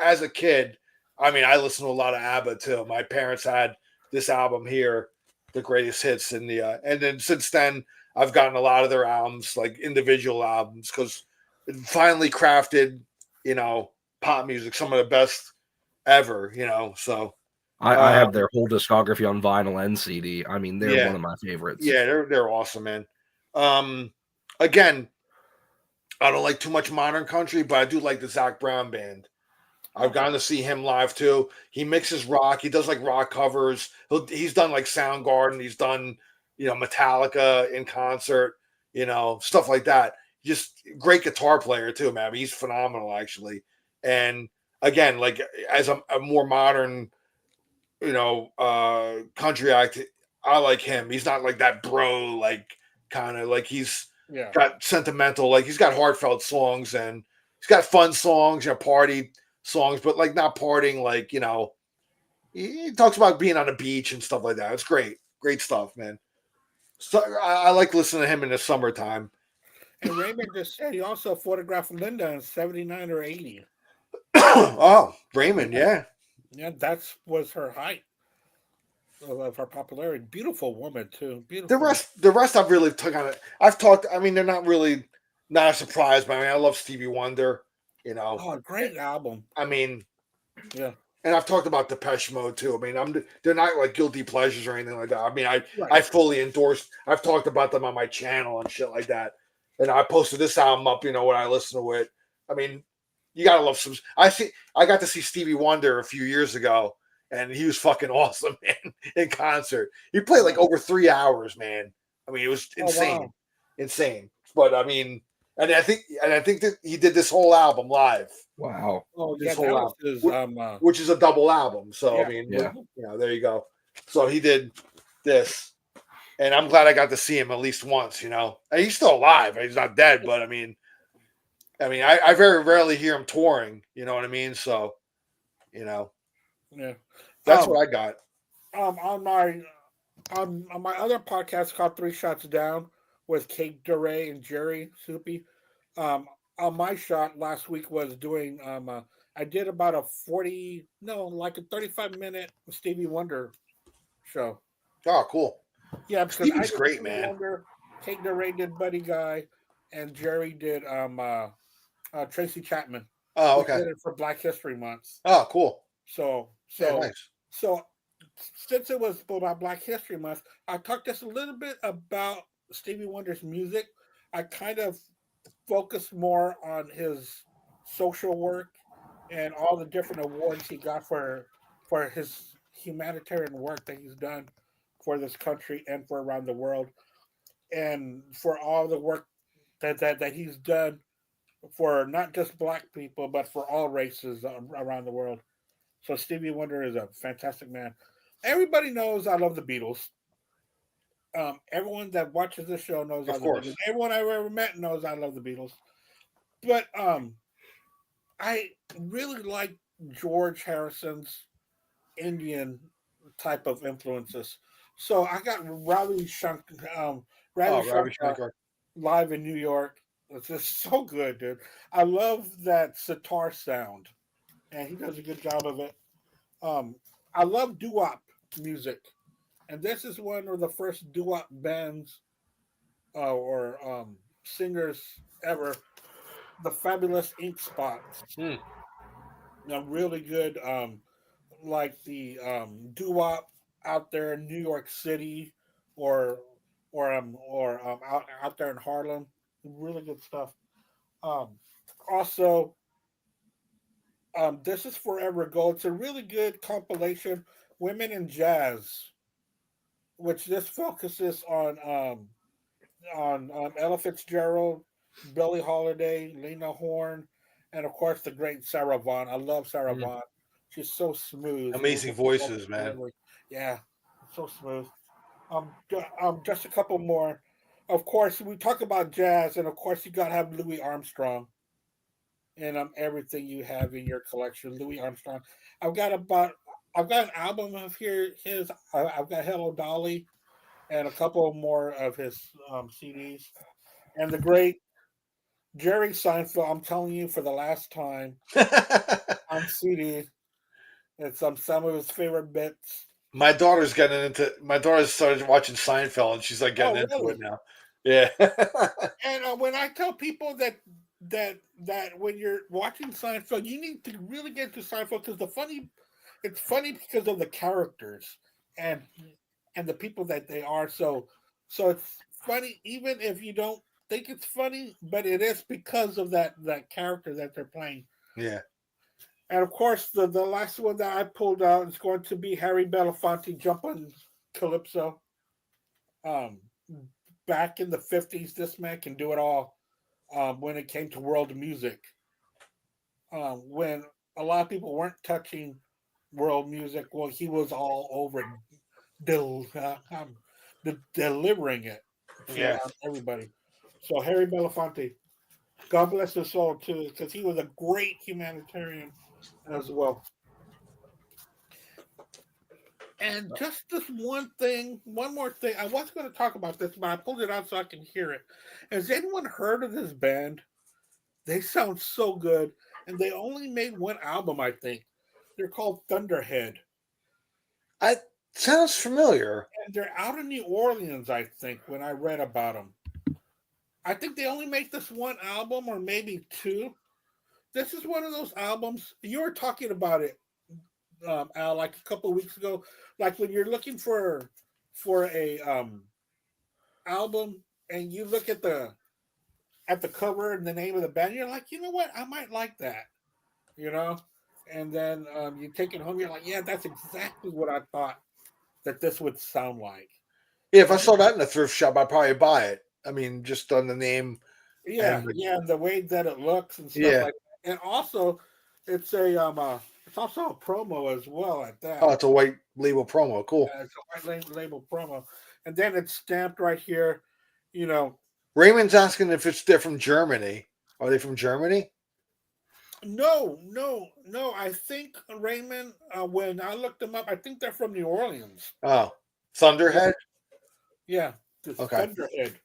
as a kid, I mean, I listened to a lot of ABBA too. My parents had this album here, the greatest hits, and then since then I've gotten a lot of their albums, like individual albums, because it finally crafted, you know, pop music, some of the best ever. So I have um, their whole discography on vinyl and CD. I mean, they're one yeah, of my favorites. yeah, they're awesome, man. Um, Again, I don't like too much modern country, but I do like the Zach Brown band. I've okay. gotten to see him live too. He mixes rock. He does like rock covers. He's done like Soundgarden. He's done, Metallica in concert. Stuff like that. Just great guitar player too, man. He's phenomenal actually. And again, like as a more modern, country act, I like him. He's not like that bro, like kind of like he's Yeah, got sentimental, like he's got heartfelt songs and he's got fun songs, party songs, but like not partying, like he talks about being on the beach and stuff like that. It's great stuff, man. So I like listening to him in the summertime. and Raymond just said he also photographed Linda in '79 or '80. Oh, Raymond, Yeah, yeah. yeah, that was her height of her popularity. Beautiful woman too. The Beautiful. rest, the rest, I've really took on it. I've talked. I mean, they're not really not a surprise, but I mean, I love Stevie Wonder. You know, Oh, great album. I mean, Yeah, and I've talked about Depeche Mode too. I mean, they're not like guilty pleasures or anything like that. I mean, right. I fully endorse. I've talked about them on my channel and shit like that. And I posted this album up. When I listen to it. I mean, you gotta love some. I got to see Stevie Wonder a few years ago, and he was fucking awesome, man. In concert, he played like Yeah. over 3 hours, man. I mean, it was Oh insane, wow. insane. But I mean, and I think that he did this whole album live. Wow. Oh This yeah, whole that was album, his. which is a double album. So I Yeah. mean, Yeah. there you go. So he did this, and I'm glad I got to see him at least once. And he's still alive. He's not dead, but I very rarely hear him touring. You know what I mean? So, you know, Yeah. that's Um. what I got. On my other podcast called Three Shots Down with Kate DeRay and Jerry Soupy. On my shot last week was doing I did about a 40 no like a 35-minute Stevie Wonder show. Oh, cool. Yeah, because I Stevie's did great, Stevie man. Wonder, Kate DeRay did Buddy Guy, and Jerry did Tracy Chapman, Oh, who okay. did it for Black History Month. Oh, cool. So Yeah, so nice. so since it was about Black History Month, I talked just a little bit about Stevie Wonder's music. I kind of focused more on his social work and all the different awards he got for his humanitarian work that he's done for this country and for around the world, and for all the work that he's done for not just black people but for all races around the world. So Stevie Wonder is a fantastic man. Everybody knows I love the Beatles. Everyone that watches this show knows I Of love the Beatles. course. Everyone I've ever met knows I love the Beatles. But I really like George Harrison's Indian type of influences. So I got Ravi Ravi Shankar Shankar. live in New York. It's just so good, dude. I love that sitar sound, and he does a good job of it. Um, I love doo-wop music, and this is one of the first doo-wop bands or singers ever. The Fabulous Ink Spots, Hmm. really good. Like the doo-wop out there in New York City, or out there in Harlem. Really good stuff. Um, Also, this is Forever Ago. It's a really good compilation, Women in Jazz, which this focuses on Ella Fitzgerald, Billie Holiday, Lena Horne, and of course the great Sarah Vaughan. I love Sarah Hmm. Vaughan. She's so smooth with Amazing her voices, vocal man. delivery. Yeah, so smooth. Just a couple more. Of course, we talk about jazz, and of course, you gotta have Louis Armstrong and everything you have in your collection. Louis Armstrong. I've got about I've got an album of his. I've got Hello Dolly and a couple more of his CDs. And the great Jerry Seinfeld. I'm telling you for the last time on CD. It's some of his favorite bits. My daughter's started watching Seinfeld and she's like getting Oh, into it really? now. Yeah. And when I tell people that when you're watching Seinfeld, you need to really get to Seinfeld because it's funny because of the characters and and the people that they are. So it's funny even if you don't think it's funny, but it is because of that character that they're playing. Yeah. And of course, the last one that I pulled out is going to be Harry Belafonte jumping Calypso. Um, Back in the 50s, this man can do it all. When it came to world music, when a lot of people weren't touching world music, well, he was all over it, delivering it to Yeah. everybody. So Harry Belafonte, God bless his soul too, because he was a great humanitarian as well. And just this one more thing. I was going to talk about this, but I pulled it out so I can hear it. Has anyone heard of this band? They sound so good, and they only made one album, I think. They're called Thunderhead, I sounds familiar. and they're out in New Orleans, I think. When I read about them, I think they only make this one album, or maybe two. This is one of those albums you were talking about it, Al, like a couple of weeks ago. Like when you're looking for a album, and you look at the cover and the name of the band, you're like, you know what, I might like that, you know. And then you take it home, you're like, yeah, that's exactly what I thought that this would sound like. Yeah, if I And saw that in a thrift shop, I'd probably buy it. I mean, just on the name yeah, and the, yeah, and the way that it looks and stuff yeah. like that. And also, it's a it's also a promo as well at Oh, that. it's a white label promo. Cool. It's a white label promo, and then it's stamped right here. You know, Raymond's asking if they're from Germany. Are they from Germany? no, no, no. I think Raymond. When I looked them up, I think they're from New Orleans. Oh, Yeah, Thunderhead. yeah. The Okay. Thunderhead.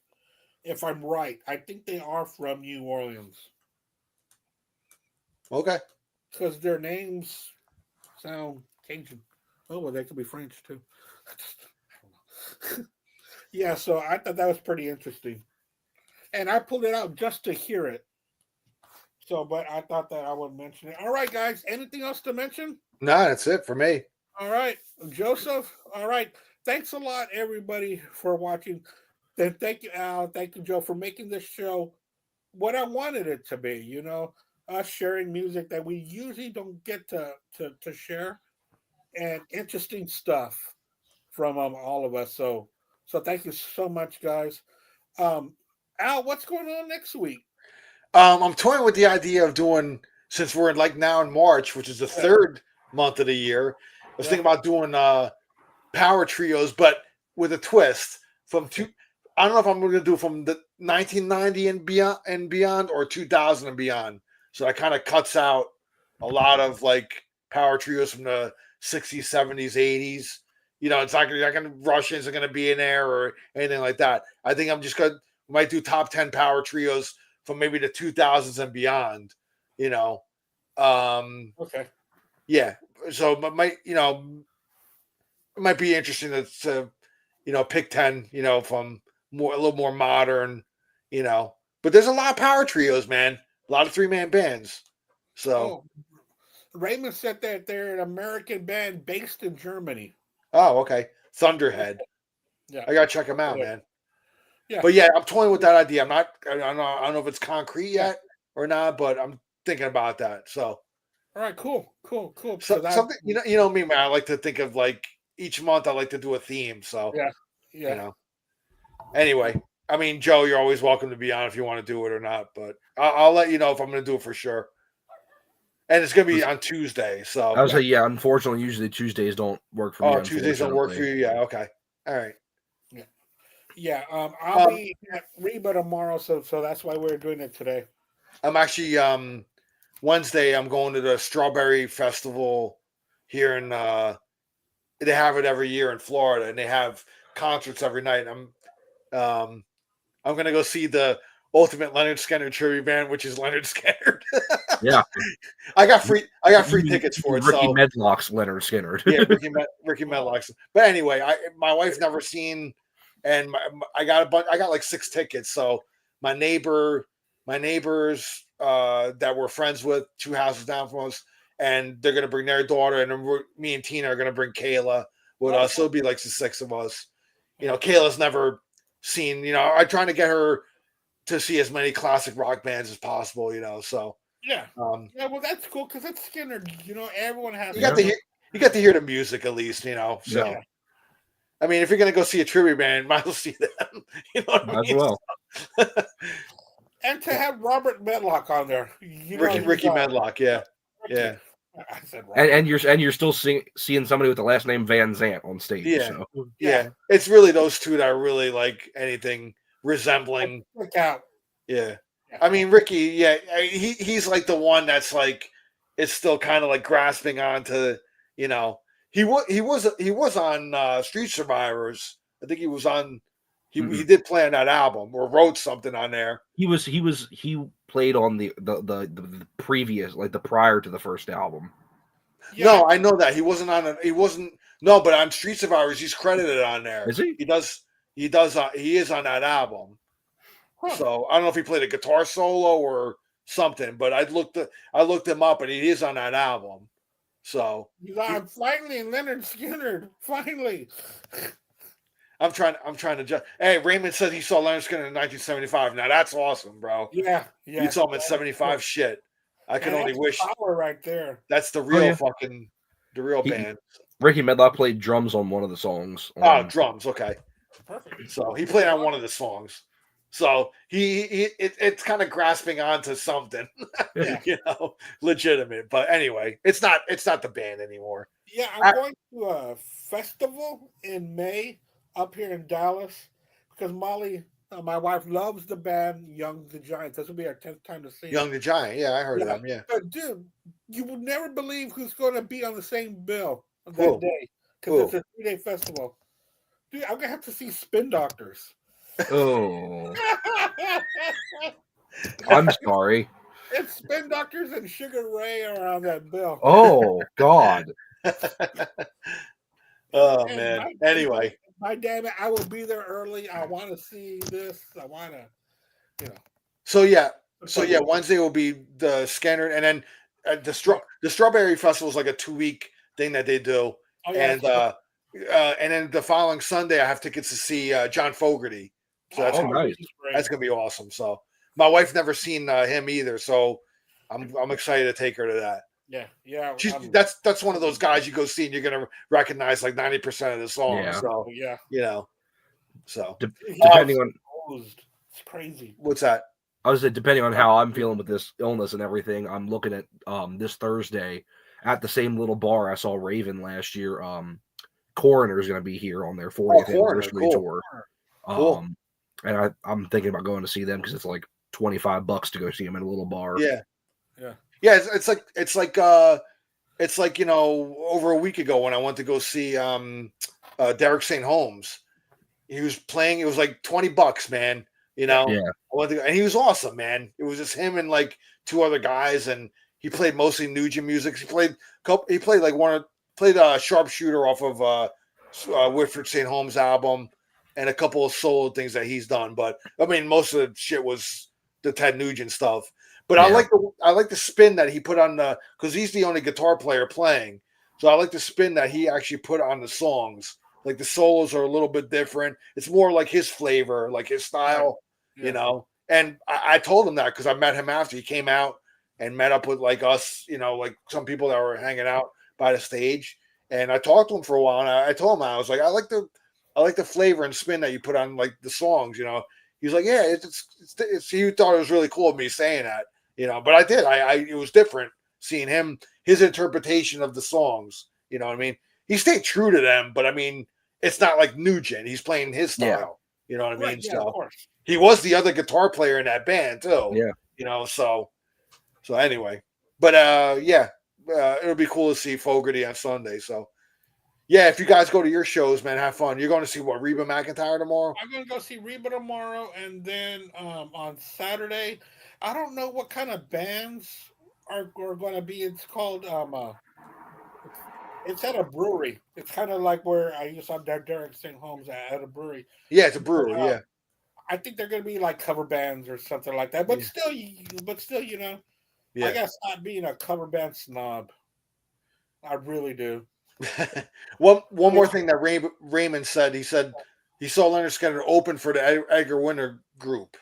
If I'm right, I think they are from New Orleans Okay. because their names sound Cajun. Oh well, they could be French too. I don't know. Yeah, so I thought that was pretty interesting, and I pulled it out just to hear it. So, but I thought that I would mention it. All right, guys. Anything else to mention? No, that's it for me. All right, Joseph. All right. Thanks a lot, everybody, for watching. Then thank you, Al. Thank you, Joe, for making this show what I wanted it to be. You know, us sharing music that we usually don't get to share, and interesting stuff from all of us. So thank you so much, guys. Um, Al, what's going on next week? I'm toying with the idea of doing, since we're like now in March, which is the Yeah, third month of the year. I was yeah. thinking about doing power trios, but with a twist from two. I don't know if I'm going to do from the 1990 and beyond, or 2000 and beyond. So that kind of cuts out a lot of like power trios from the 60s, 70s, 80s, You know, it's not gonna Russians are gonna be in there or anything like that. I think I'm just gonna might do top 10 power trios from maybe the 2000s and beyond. You know, Okay. yeah. So might it might be interesting to pick 10 from a little more modern, but there's a lot of power trios, man, a lot of 3-man bands. So Raymond said that they're an American band based in Germany. okay, Thunderhead. Yeah, I gotta check them out, man. Yeah, but yeah, I'm toying with that idea. I don't know if it's concrete yet or not, but I'm thinking about that. So all right, cool. So something me, man. I like to think of like each month. I like to do a theme. So yeah. Anyway, I mean, Joe, you're always welcome to be on if you want to do it or not. But I'll let you know if I'm going to do it for sure. And it's going to be on Tuesday. So I was like, yeah. Unfortunately, usually Tuesdays don't work for me. Oh, Tuesdays don't work for you. Yeah. Okay. All right. Yeah. I'll be at Reba tomorrow, so that's why we're doing it today. I'm actually Wednesday. I'm going to the Strawberry Festival here in. They have it every year in Florida, and they have concerts every night. I'm going to go see the Ultimate Leonard Skinner tribute band, which is Leonard Skinner. Yeah, I got free tickets for it. Ricky Medlock's Leonard Skinner. Yeah, Ricky Medlock's. But anyway, my wife's never seen, and I got like 6 tickets. So my neighbors that we're friends with 2 houses down from us, and they're gonna bring their daughter, and then me and Tina are gonna bring Kayla with us. So it'll be like the 6 of us. Kayla's never seen. I'm trying to get her to see as many classic rock bands as possible. So yeah. Well, that's cool because it's Skinner. Everyone has. You got to hear the music at least. So. Yeah. I mean, if you're gonna go see a tribute band, might as well see them. Might as well. And to have Robert Medlock on there, Ricky Medlock, yeah. I said and you're still seeing somebody with the last name Van Zant on stage. Yeah, so. Yeah. It's really those two that are really like anything resembling. Look out. Yeah. I mean, Ricky, he's like the one that's like it's still kind of like grasping onto, He was on Street Survivors. I think he was on. He did play on that album or wrote something on there. He played on the previous, like the prior to the first album. Yeah. No, I know that he wasn't on it. He wasn't. No, but on Street Survivors, he's credited on there. Is he? He does. He is on that album. Huh. So I don't know if he played a guitar solo or something, but I looked him up, and he is on that album. So finally, Leonard Skinner. Finally. I'm trying to. Hey, Raymond said he saw Leonard Skinner in 1975. Now that's awesome, bro. Yeah. You saw him in 75. Shit, I can only wish. Power right there. That's the real the real band. Ricky Medlock played drums on one of the songs. Drums. Okay. Perfect. So he played on one of the songs. So it's kind of grasping onto something, legitimate. But anyway, it's not the band anymore. Yeah, I'm going to a festival in May up here in Dallas because Molly, my wife, loves the band Young the Giant. This will be our 10th time to see Young the Giant. Yeah, I heard of them. Yeah, but dude, you will never believe who's going to be on the same bill that day because it's a 3-day festival. Dude, I'm gonna have to see Spin Doctors. Oh, I'm sorry. It's Spin Doctors and Sugar Ray are on that bill. Oh God. Oh man. Anyway, my damn it, I will be there early. I want to see this. I want to, So Wednesday will be the Scanner, and then the Strawberry Festival is like a 2-week thing that they do, and then the following Sunday I have tickets to see John Fogerty. So that's that's gonna be awesome. So my wife never seen him either, so I'm excited to take her to that. Yeah. That's one of those guys you go see and you're gonna recognize like 90% of the songs. Yeah. So So depending on it's crazy. What's that? I was saying, depending on how I'm feeling with this illness and everything, I'm looking at this Thursday at the same little bar I saw Raven last year. Coroner is going to be here on their 40th anniversary tour. Cool. And I'm thinking about going to see them because it's like $25 to go see them in a little bar. Yeah. It's like over a week ago when I went to go see Derek St. Holmes. He was playing. It was like $20, man. You know, Yeah. and he was awesome, man. It was just him and like 2 other guys, and he played mostly Nugent music. He played Sharpshooter off of Whitford St. Holmes album, and a couple of solo things that he's done. But I mean, most of the shit was the Ted Nugent stuff. But I like the spin that he put on because he's the only guitar player playing. So I like the spin that he actually put on the songs. Like the solos are a little bit different. It's more like his flavor, like his style, you know. And I told him that because I met him after he came out and met up with like us, you know, like some people that were hanging out by the stage. And I talked to him for a while, and I told him, I was like, I like the flavor and spin that you put on like the songs, you know. He was like, yeah, it's he thought it was really cool of me saying that, you know. But I did. It was different seeing his interpretation of the songs. You know what I mean? He stayed true to them, but I mean, it's not like Nugent. He's playing his style. You know what I mean? Right, yeah, of course. He was the other guitar player in that band too. Yeah. You know, so anyway. But it'll be cool to see Fogerty on Sunday. So yeah, if you guys go to your shows, man, have fun. You're going to see what, Reba McEntire tomorrow? I'm going to go see Reba tomorrow, and then on Saturday, I don't know what kind of bands are going to be. It's called it's at a brewery. It's kind of like where I used to have Derek St. Holmes at a brewery. Yeah, it's a brewery. Yeah, I think they're going to be like cover bands or something like that. But still, you know, I guess not being a cover band snob. I really do. One more thing that Raymond said. He said he saw Leonard Skinner open for the Edgar Winter group.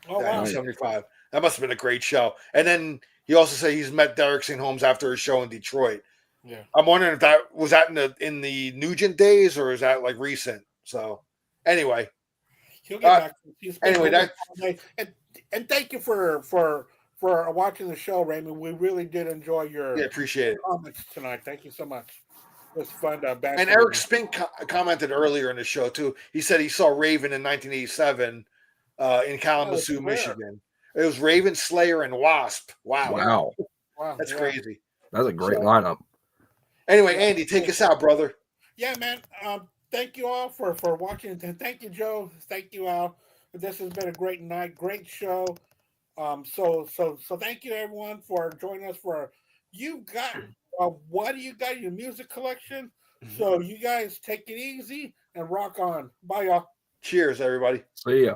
Oh, wow. In 75. That must have been a great show. And then he also said he's met Derek St. Holmes after his show in Detroit. Yeah. I'm wondering if that was in the Nugent days, or is that like recent? So anyway. He'll get back. Anyway, and thank you for watching the show, Raymond. We really did enjoy your appreciate comments tonight. Thank you so much. It was fun to back. And Eric Spink commented earlier in the show too. He said he saw Raven in 1987 in Kalamazoo, Michigan. It was Raven, Slayer, and Wasp. Wow. That's crazy. That's a great lineup. Anyway, Andy, take us out, brother. Yeah, man. Thank you all for watching. Thank you, Joe. Thank you, Al. This has been a great night, great show. So thank you everyone for joining us for you got what do you got in your music collection? So you guys take it easy and rock on. Bye, y'all. Cheers, everybody. See ya.